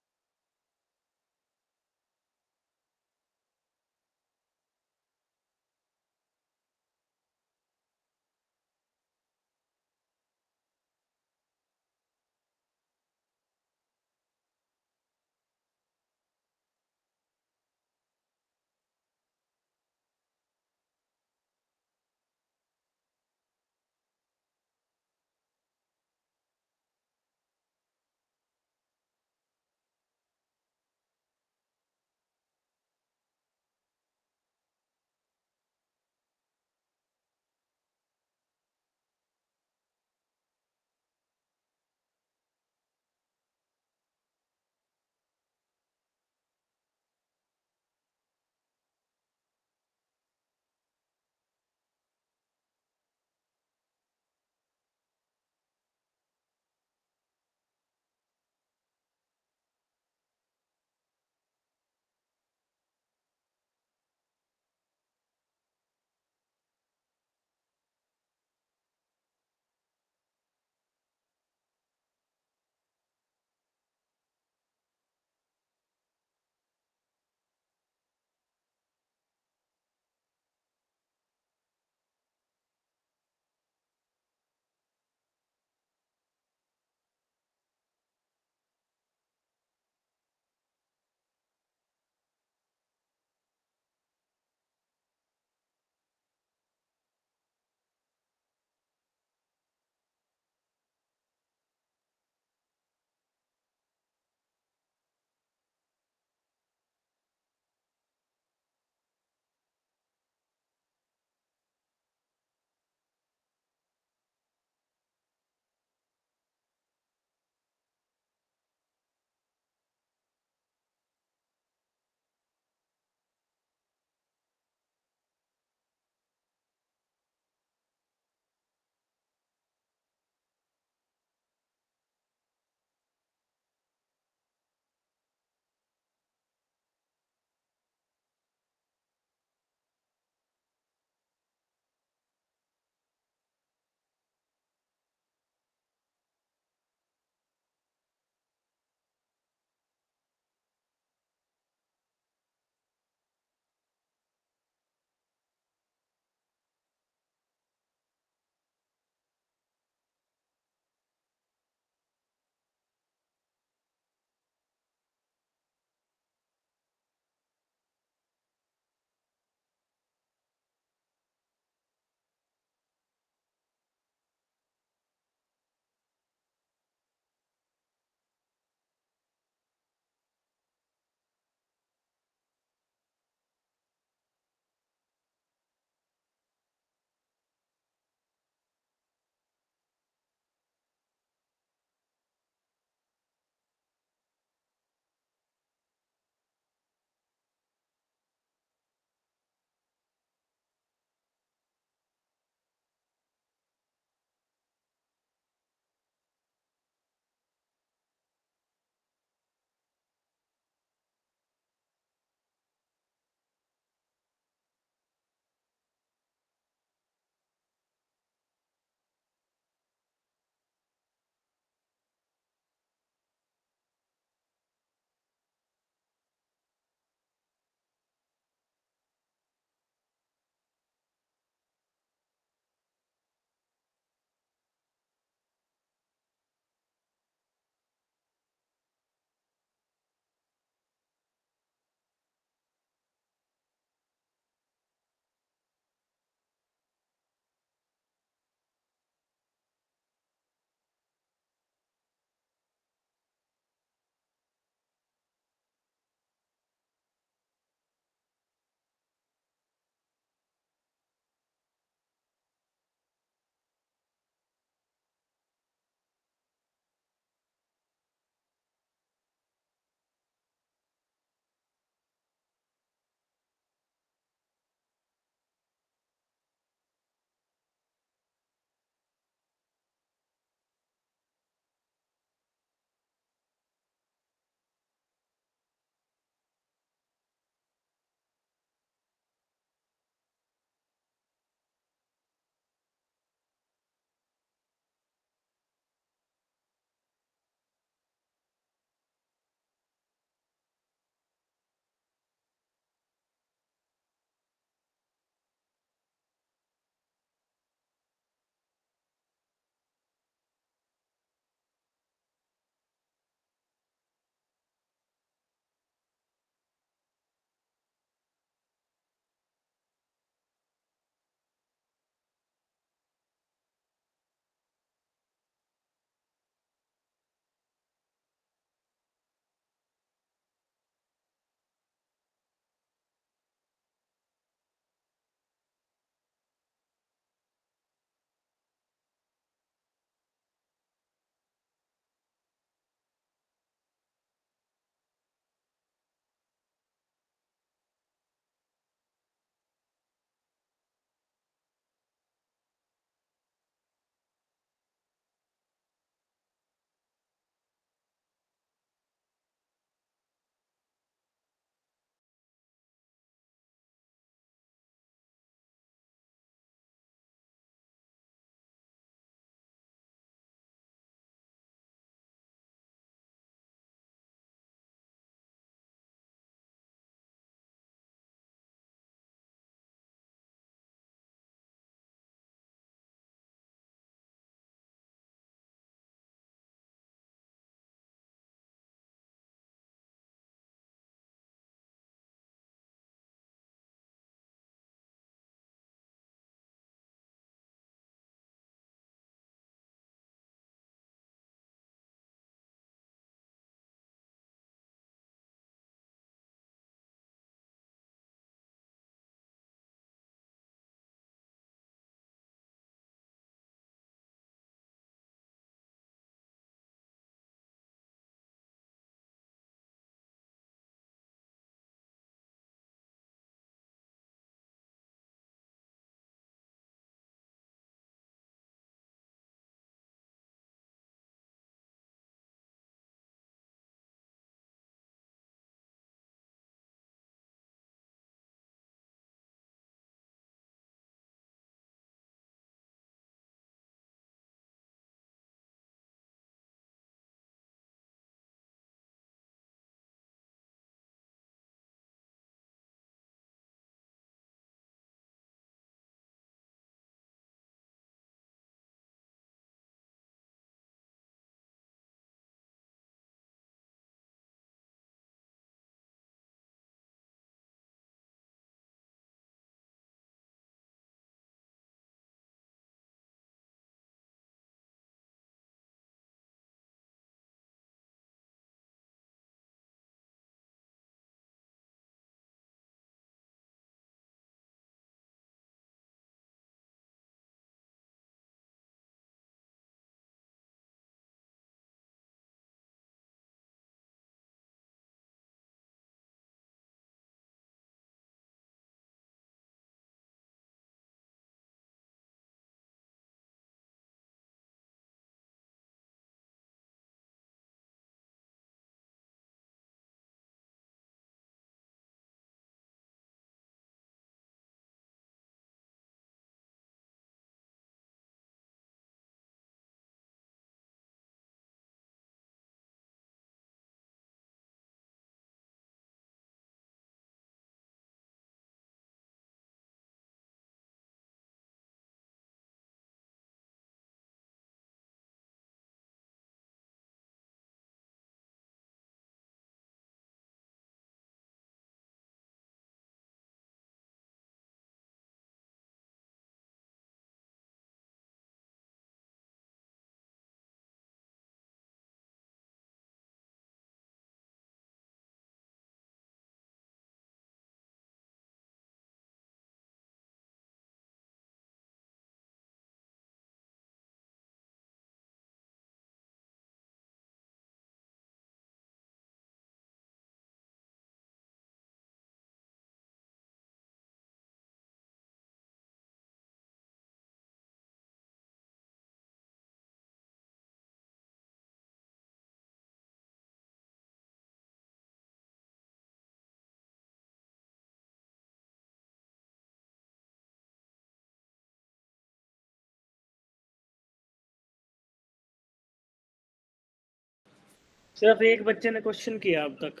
सिर्फ एक बच्चे ने क्वेश्चन किया अब तक,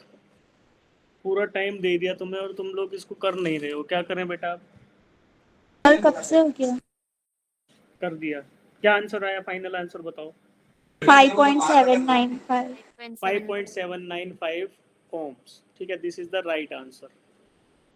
पूरा टाइम दे दिया तुम्हें और तुम लोग इसको कर नहीं रहे हो, क्या करें बेटा आप? और कब से हो गया? कर दिया। क्या आंसर आया, फाइनल आंसर बताओ। 5.795. 5.795 ohms, ठीक है, this is the right answer.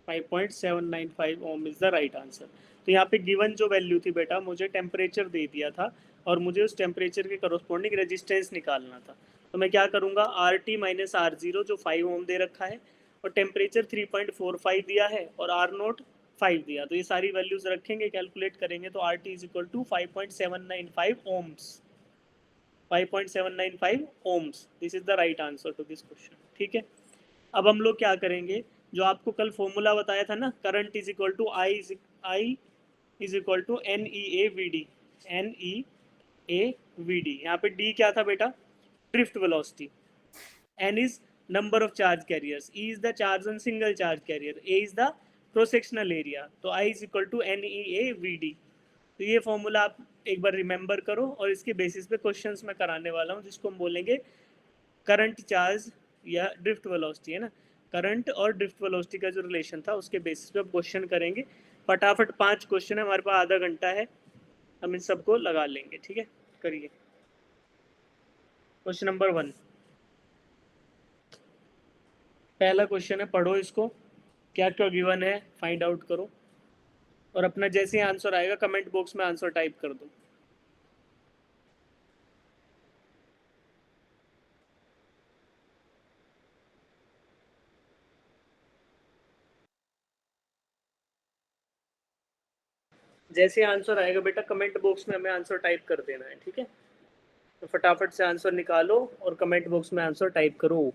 5.795 ohm is the right answer. तो यहाँ पे गिवन जो वैल्यू थी बेटा, मुझे टेम्परेचर दे दिया था और मुझे उस टेम्परेचर के करस्पॉन्डिंग रेजिस्टेंस निकालना था। तो मैं क्या करूँगा, R T minus R zero जो 5 ओम दे रखा है और टेम्परेचर 3.45 दिया है और आर नोट 5 दिया, तो ये सारी वैल्यूज रखेंगे, कैलकुलेट करेंगे, तो R T is equal to 5.795 ohms. 5.795 ohms, this is the right answer to this question, ठीक है। अब हम लोग क्या करेंगे, जो आपको कल फॉर्मूला बताया था ना, current is equal to I is equal to N E A V D, N E A V D. यहाँ पे डी क्या था बेटा, drift velocity, N is number of charge carriers, E is the charge on single charge carrier, A is the cross sectional area, तो I is equal to N E A V D. तो ये फॉर्मूला आप एक बार रिमेंबर करो और इसके बेसिस पे क्वेश्चंस मैं कराने वाला हूँ, जिसको हम बोलेंगे करंट चार्ज या ड्रिफ्ट वेलोसिटी, है ना। करंट और ड्रिफ्ट वेलोसिटी का जो रिलेशन था उसके बेसिस पे क्वेश्चन करेंगे। फटाफट 5 क्वेश्चन है, हमारे पास आधा घंटा है, हम इन सबको लगा लेंगे, ठीक है। करिए क्वेश्चन नंबर 1। पहला क्वेश्चन है, पढ़ो इसको, क्या क्या गिवन है फाइंड आउट करो और अपना जैसे ही आंसर आएगा कमेंट बॉक्स में आंसर टाइप कर दो। जैसे आंसर आएगा बेटा कमेंट बॉक्स में हमें आंसर टाइप कर देना है, ठीक है। तो फटाफट से आंसर निकालो और कमेंट बॉक्स में आंसर टाइप करो।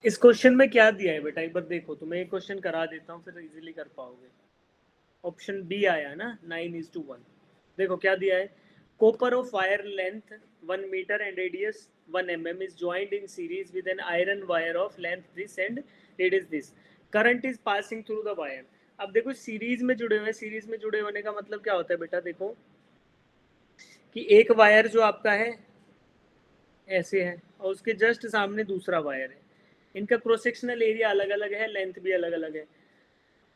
इस क्वेश्चन में क्या दिया है बेटा, एक बार देखो, तो मैं एक क्वेश्चन करा देता हूँ फिर इजीली कर पाओगे। ऑप्शन बी आया ना, 9:1। देखो क्या दिया है, copper of wire length 1 metre and radius 1 mm is joined in series with an iron wire of length this and radius this, current is passing through the wire. अब देखो सीरीज में जुड़े हुए, सीरीज में जुड़े होने का मतलब क्या होता है बेटा, देखो कि एक वायर जो आपका है ऐसे है और उसके जस्ट सामने दूसरा वायर है, इनका क्रॉस सेक्शनल एरिया अलग अलग है, लेंथ भी अलग अलग है,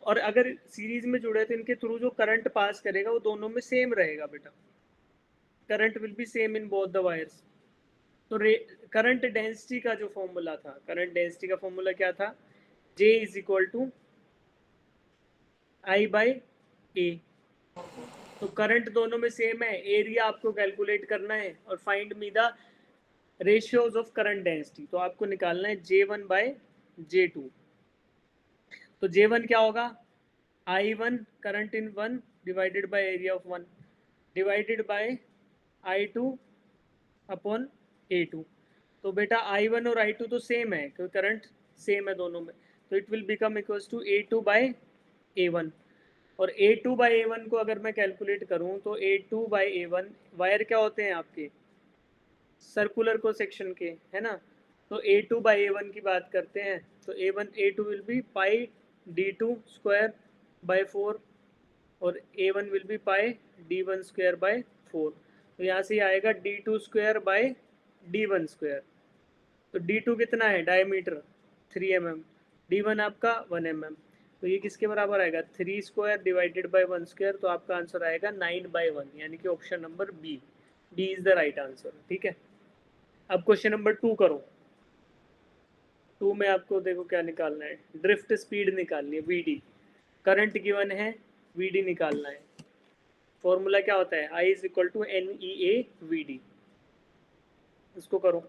और अगर सीरीज में जुड़े तो इनके थ्रू जो करंट पास करेगा वो दोनों में सेम रहेगा बेटा, current will be same in both the wires. तो करंट डेंसिटी का जो फॉर्मूला था, करंट डेंसिटी का फॉर्मूला क्या था, J is equal to I by A। तो करंट दोनों में सेम है, एरिया आपको कैलकुलेट करना है और find me the ratios of current density, तो आपको निकालना है J1 बाई J2। तो J1 क्या होगा, I1 current in 1 divided by area of 1 divided by I2 upon A2। तो बेटा I1 और I2 तो सेम है क्योंकि करंट सेम है दोनों में, तो it will become equals to A2 by A1। और A2/A1 को अगर मैं कैलकुलेट करूं तो A2/A1 वायर क्या होते हैं आपके, सर्कुलर को सेक्शन के, है ना। तो A2/A1 की बात करते हैं तो A2 will be pi D2²/4 और A1 will be pi D1²/4। तो यहाँ से आएगा D2²/D1²। तो D2 कितना है डायमीटर 3 mm, D1 आपका 1 mm। तो ये किसके बराबर आएगा 3² डिवाइडेड बाई 1²। तो आपका आंसर आएगा 9/1, यानी कि option number B, D is the right answer. ठीक है, अब क्वेश्चन नंबर 2 करो। 2 में आपको देखो क्या निकालना है, ड्रिफ्ट स्पीड निकालनी है, वीडी। करंट गिवन है, वीडी निकालना है। फॉर्मूला क्या होता है, I is equal to NEA/VD। इसको करो।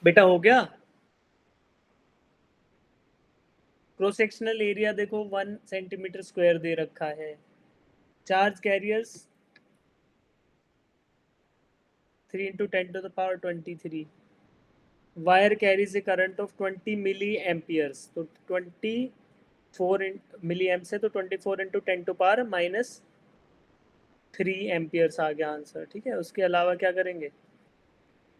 बेटा हो गया। क्रॉस सेक्शनल एरिया देखो 1 सेंटीमीटर स्क्वायर दे रखा है। Charge carriers 3 × 10⁻23। Wire carries a current of 20 milli amperes. तो 24 मिली एम्प से तो 24 × 10⁻³ एम्पियर्स आ गया आंसर। ठीक है, उसके अलावा क्या करेंगे,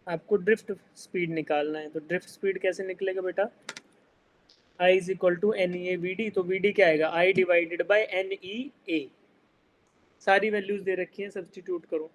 आपको ड्रिफ्ट स्पीड निकालना है। तो ड्रिफ्ट स्पीड कैसे निकलेगा बेटा, I is equal to NEA/VD। तो VD क्या आएगा, I डिवाइडेड बाई NEA। सारी वैल्यूज दे रखी हैं, सब्स्टिट्यूट करो।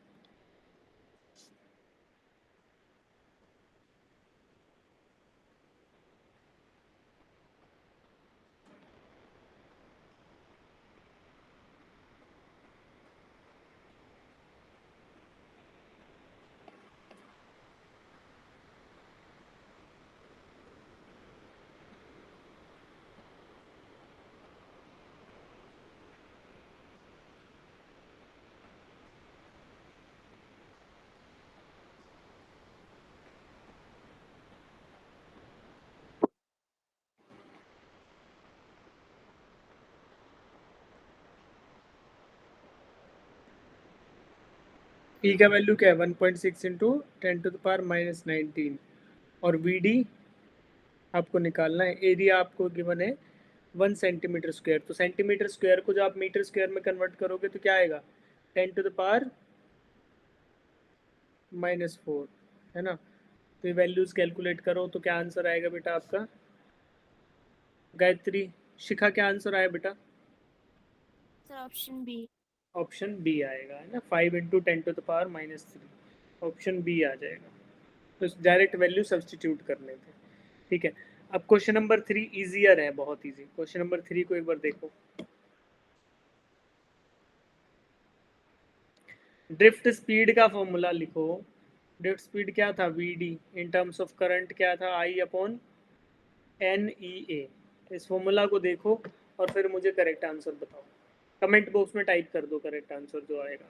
E का वैल्यू क्या है 1.6 × 10⁻⁻19 और VD आपको निकालना है। एरिया आपको गिवन है 1 सेंटीमीटर स्क्वायर। तो सेंटीमीटर स्क्वायर को जो आप मीटर स्क्वायर में कन्वर्ट करोगे तो क्या आएगा 10⁻⁻4, है ना। तो ये वैल्यूज कैलकुलेट करो तो क्या आंसर आएगा बेटा आपका। गायत्री, शिखा क्या आंसर आया बेटा, sir option B. Option B आएगा, है ना। 5 × 10⁻³ ऑप्शन बी आ जाएगा। तो डायरेक्ट वैल्यू सब्सटीट्यूट करने थे। ठीक है, अब क्वेश्चन नंबर 3 इजियर है, बहुत इजी। क्वेश्चन नंबर 3 को एक बार देखो। ड्रिफ्ट स्पीड का फॉर्मूला लिखो। ड्रिफ्ट स्पीड क्या था, VD in terms of current क्या था, I/NEA। इस फॉर्मूला को देखो और फिर मुझे करेक्ट आंसर बताओ। कमेंट बॉक्स में टाइप कर दो करेक्ट आंसर जो आएगा।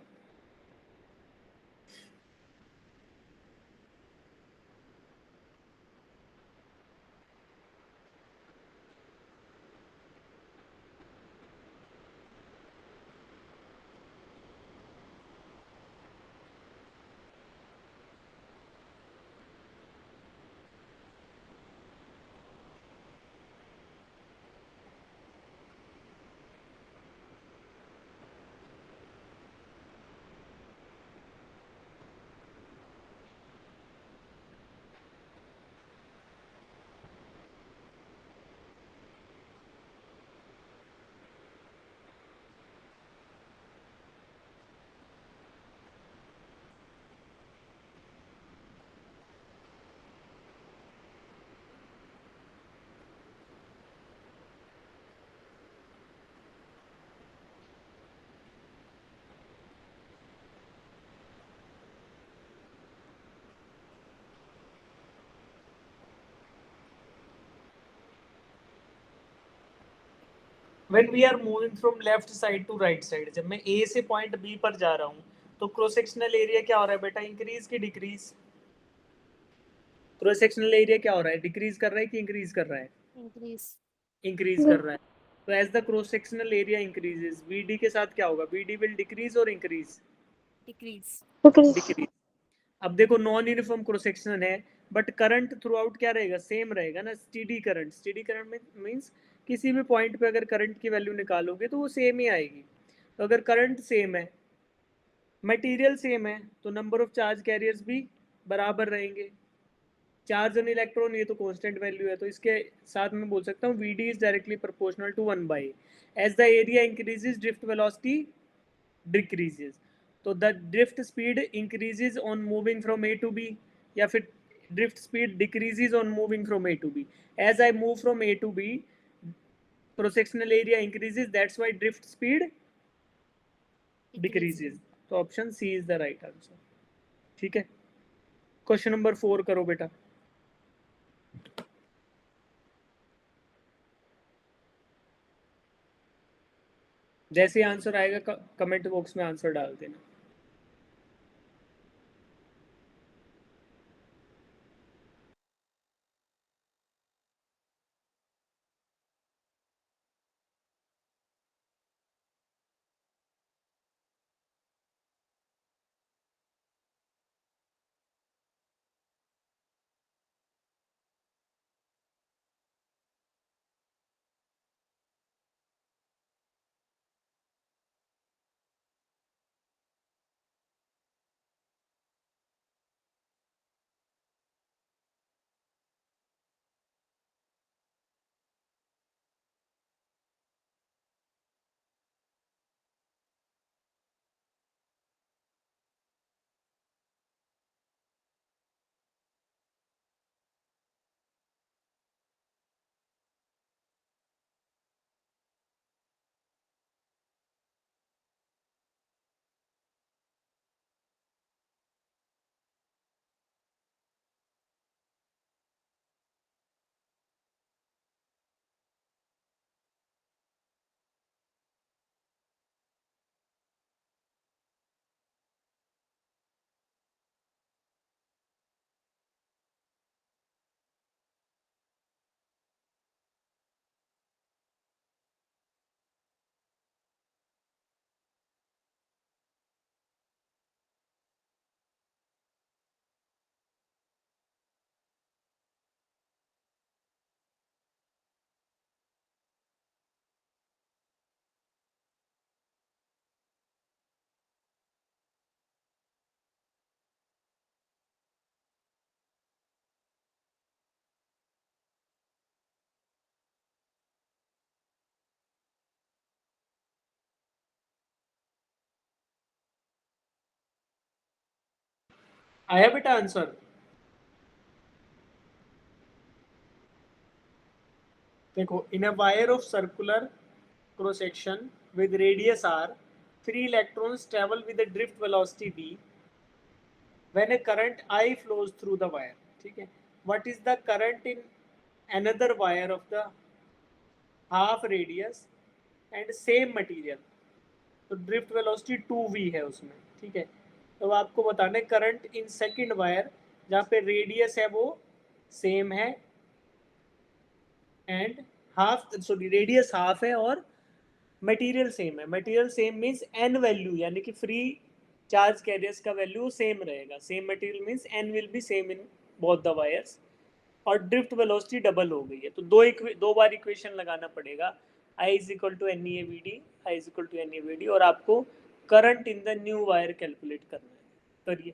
When we are moving from left side to right side, जब मैं ए से पॉइंट बी पर जा रहा हूँ तो क्रॉस सेक्शनल एरिया क्या हो रहा है बेटा, इंक्रीज की डिक्रीज? क्रॉस सेक्शनल एरिया क्या हो रहा है, डिक्रीज कर रहा है कि इंक्रीज कर रहा है? Increase. इंक्रीज कर रहा है। तो as the cross sectional area increases, BD के साथ क्या होगा, बीडी विल डिक्रीज और इंक्रीज? Decrease. डिक्रीज। अब देखो नॉन यूनिफॉर्म क्रॉस सेक्शन है, बट करंट थ्रू आउट क्या रहेगा, सेम रहेगा ना, स्टीडी करंट। स्टीडी करंट में मीन्स किसी भी पॉइंट पे अगर करंट की वैल्यू निकालोगे तो वो सेम ही आएगी। तो अगर करंट सेम है, मटेरियल सेम है, तो नंबर ऑफ चार्ज कैरियर्स भी बराबर रहेंगे। चार्ज ऑन इलेक्ट्रॉन ये तो कांस्टेंट वैल्यू है, तो इसके साथ मैं बोल सकता हूँ V D is directly proportional to 1/, as the area increases drift velocity decreases. तो the drift speed increases on moving from A to B, या फिर drift speed decreases on moving from A to B. As I move from A to B, cross sectional area increases, that's why drift speed Decrease. Decreases. तो option C is the right answer. ठीक है, क्वेश्चन नंबर 4 करो बेटा। जैसे आंसर आएगा कमेंट बॉक्स में आंसर डाल देना। आया बेटा आंसर? देखो, in a wire of circular cross section with radius r, 3 electrons travel with a drift velocity v when a current I flows through the wire. ठीक है, what is the current in another wire of the half radius and same material? तो ड्रिफ्ट वेलोसिटी 2v है उसमें। ठीक है, तो आपको बताना है करंट इन सेकंड वायर जहाँ पे रेडियस है वो सेम है and half, sorry radius half है और मटेरियल सेम है। Material same means N value, यानी कि फ्री चार्ज कैरियर्स का वैल्यू सेम रहेगा। Same material means N will be same in both the wires. और ड्रिफ्ट वेलोसिटी डबल हो गई है, तो दो बार इक्वेशन लगाना पड़ेगा, I is equal to N E A V D, I is equal to N E V D, और आपको current in the new wire calculate करना है। करिए।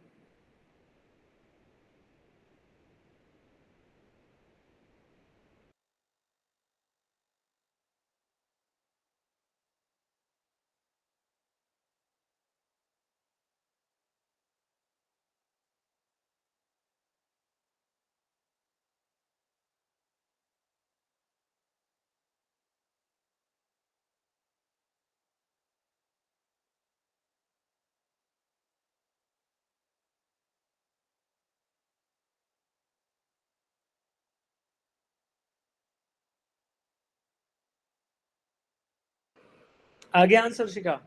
आगे आंसर शिखा?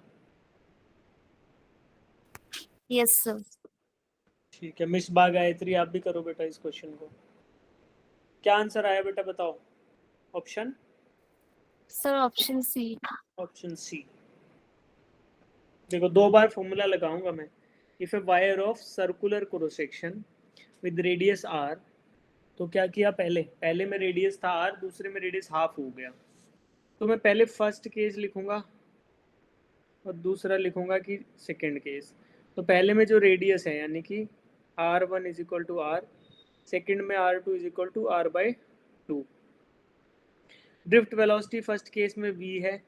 Yes, sir. ठीक है, मिस बा गायत्री आप भी करो बेटा इस क्वेश्चन को। क्या आंसर आया बेटा बताओ? Option? Sir, option C. Option C. देखो 2 बार फॉर्मूला लगाऊंगा मैं। If a wire of circular cross section with radius R, तो क्या किया, पहले में रेडियस था आर, दूसरे में रेडियस हाफ हो गया। तो मैं पहले फर्स्ट केस लिखूंगा और दूसरा लिखूंगा कि सेकेंड केस। तो पहले में जो रेडियस है यानी कि R1 is equal to R, second में R2 is equal to R by two. Drift velocity first case में v है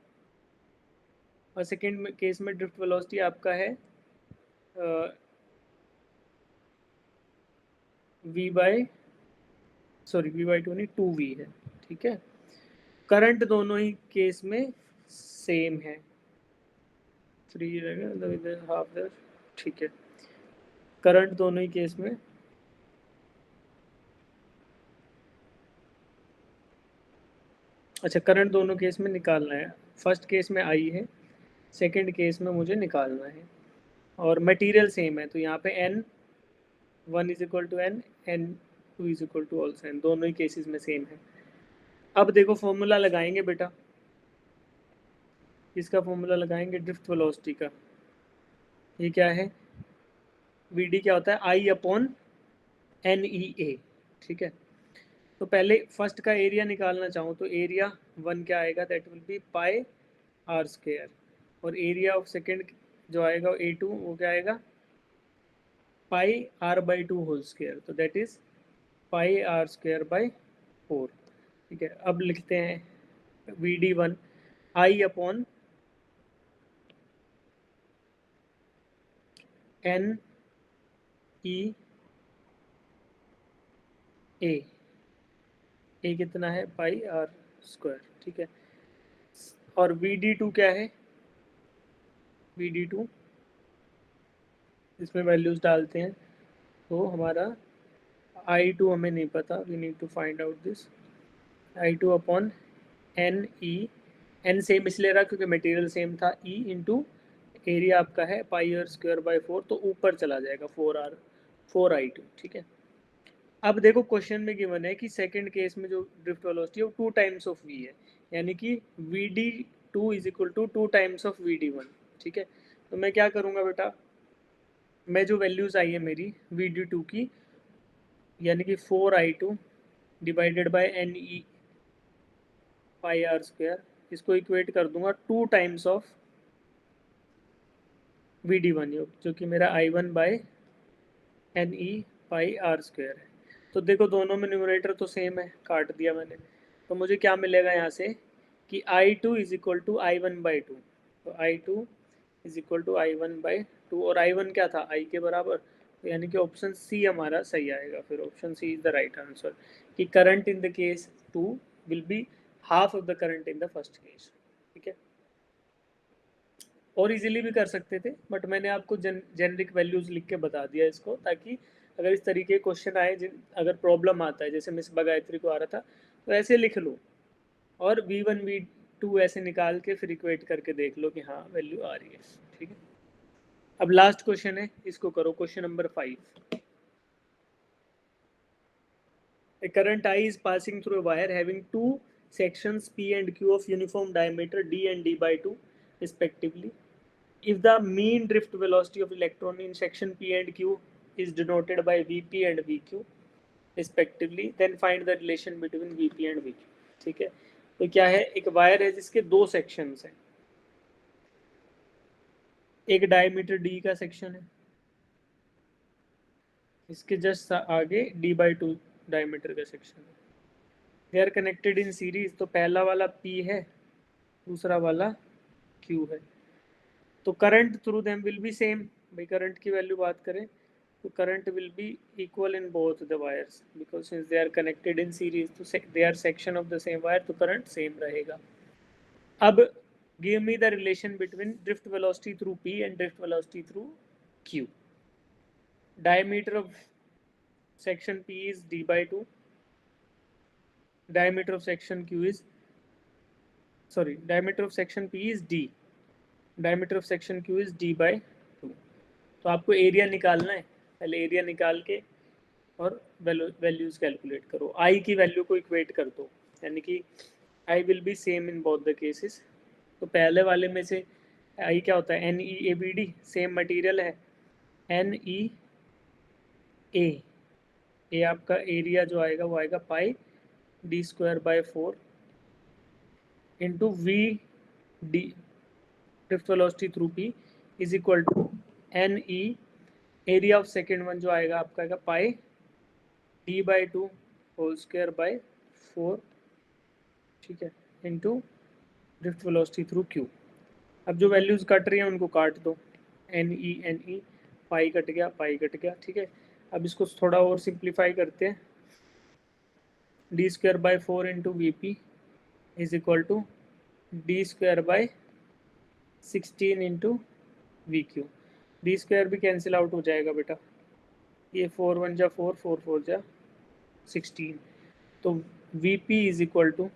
और सेकेंड केस में ड्रिफ्ट वेलोसिटी आपका है v बाई टू नहीं 2v है। ठीक है, करंट दोनों ही केस में सेम है, 3 रहेगा हाफ दर। ठीक है, करंट दोनों ही केस में अच्छा करंट दोनों केस में निकालना है। फर्स्ट केस में आई है, सेकंड केस में मुझे निकालना है, और मटेरियल सेम है तो यहाँ पे n1 is equal to n, n2 is equal to also n, दोनों ही केसेस में सेम है। अब देखो फॉर्मूला लगाएंगे बेटा, इसका फॉर्मूला लगाएंगे ड्रिफ्ट वेलोसिटी का। ये क्या है, vd क्या होता है, आई अपॉन एन ई ए। ठीक है, तो पहले फर्स्ट का एरिया निकालना चाहूँ तो एरिया 1 क्या आएगा, that will be pi R square, और एरिया ऑफ सेकेंड जो आएगा A2 वो क्या आएगा, pi R by two whole square, तो that is pi R square by 4। ठीक है, अब लिखते हैं VD1 आई अपॉन एन ई ए कितना है, पाई आर स्क्वायर। ठीक है, और VD2 क्या है, VD2 इसमें वैल्यूज डालते हैं तो हमारा I2 हमें नहीं पता, we need to find out this. I2 upon N E, N same इसलिए रहा क्योंकि मटेरियल सेम था, ई इंटू एरिया आपका है पाई आर स्क्वायर बाई 4, तो ऊपर चला जाएगा 4I2। ठीक है, अब देखो क्वेश्चन में गिवन है कि सेकंड केस में जो ड्रिफ्ट वेलोसिटी है वो 2 टाइम्स ऑफ v है, यानी कि VD2 is equal to 2 times of VD1। ठीक है, तो मैं क्या करूँगा बेटा, मैं जो वैल्यूज़ आई है मेरी VD2 की, यानी कि 4I2 divided by N E pi R square, इसको इक्वेट कर दूंगा 2 टाइम्स ऑफ VD1 जो कि मेरा I1 by N E pi R square है। तो देखो दोनों में न्यूमरेटर तो सेम है, काट दिया मैंने, तो मुझे क्या मिलेगा यहाँ से कि I2 is equal to I1 by two, तो I2 is equal to I1 by two, और I1 क्या था, I के बराबर, तो यानी कि ऑप्शन सी हमारा सही आएगा। फिर option C is the right answer, कि current in the case 2 will be half of the current in the first case. ठीक है, और इजीली भी कर सकते थे, बट मैंने आपको जेनरिक वैल्यूज लिख के बता दिया इसको, ताकि अगर इस तरीके के क्वेश्चन आए अगर प्रॉब्लम आता है, जैसे मिस गायत्री को आ रहा था, तो ऐसे लिख लो और V1 V2 ऐसे निकाल के फिर इक्वेट करके देख लो कि हाँ वैल्यू आ रही है। ठीक है, अब लास्ट क्वेश्चन है, इसको करो, question number 5। A current I is passing through a wire having two sections P and Q of uniform diameter d and d by 2 respectively. If the mean drift velocity of electron in section P and Q is denoted by Vp and Vq respectively, then find the relation between Vp and Vq. ठीक है, तो क्या है, एक वायर है जिसके 2 सेक्शंस हैं, एक डायमीटर d का सेक्शन है, इसके जस्ट आगे d/2 डायमीटर का सेक्शन है। They are connected in series, तो पहला वाला P है, दूसरा वाला Q है, तो current through them will be same. भाई करंट की वैल्यू बात करें तो current will be equal in both the wires, because since they are connected in series, तो they are section of the same wire, तो करंट सेम रहेगा। अब give me the relation between drift velocity through P and drift velocity through Q। Diameter of section P is d/2, diameter of section Q is, sorry, diameter of section P is d, diameter of section Q is d by 2। तो आपको एरिया निकालना है, पहले एरिया निकाल के और वैल्यूज कैलकुलेट करो, आई की वैल्यू को इक्वेट कर दो, यानी कि आई will be same in both the cases. तो पहले वाले में से आई क्या होता है, NeABD, सेम मटेरियल है, NeA, ये आपका एरिया जो आएगा वो आएगा pi d square by 4 into V D drift velocity through P is equal to NE, area of second one जो आएगा आपका आएगा pi d by 2 whole square by 4, ठीक है, into drift velocity through Q. अब जो वैल्यूज कट रही हैं उनको काट दो, NE पाई कट गया, पाई कट गया, ठीक है। अब इसको थोड़ा और सिंप्लीफाई करते हैं, d square by 4 into V P is equal to d square by 16 into V Q. D square भी कैंसिल आउट हो जाएगा बेटा, ये 4 1 जा 4, 4 4 जा 16, तो V P is equal to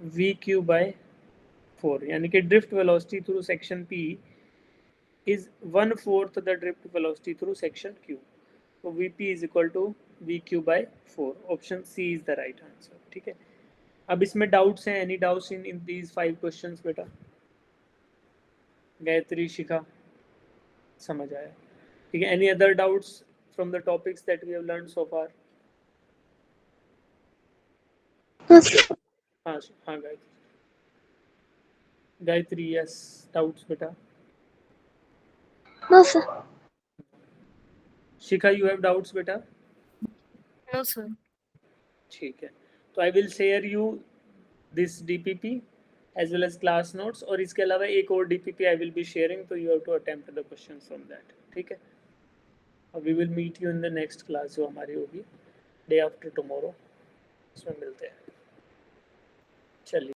V Q by 4, यानी कि drift velocity through section P is 1/4 the drift velocity through section Q. तो V P is equal to V Q by 4, option C is the right answer, ठीक है। अब इसमें डाउट्स हैं, any doubts in these 5 questions बेटा? गायत्री, शिखा, समझ आया, ठीक है। Any other doubts from the topics that we have learned so far? हाँ हाँ गायत्री, यस, डाउट्स बेटा? No, sir. Shikha, you have doubts बेटा? No, sir. ठीक है, तो I will share you this DPP as well as class notes, और इसके अलावा एक और DPP I will be sharing, तो you have to attempt the questions from that, ठीक है। और we will meet you in the next class जो हमारी होगी डे आफ्टर टुमारो, उसमें मिलते हैं। चलिए।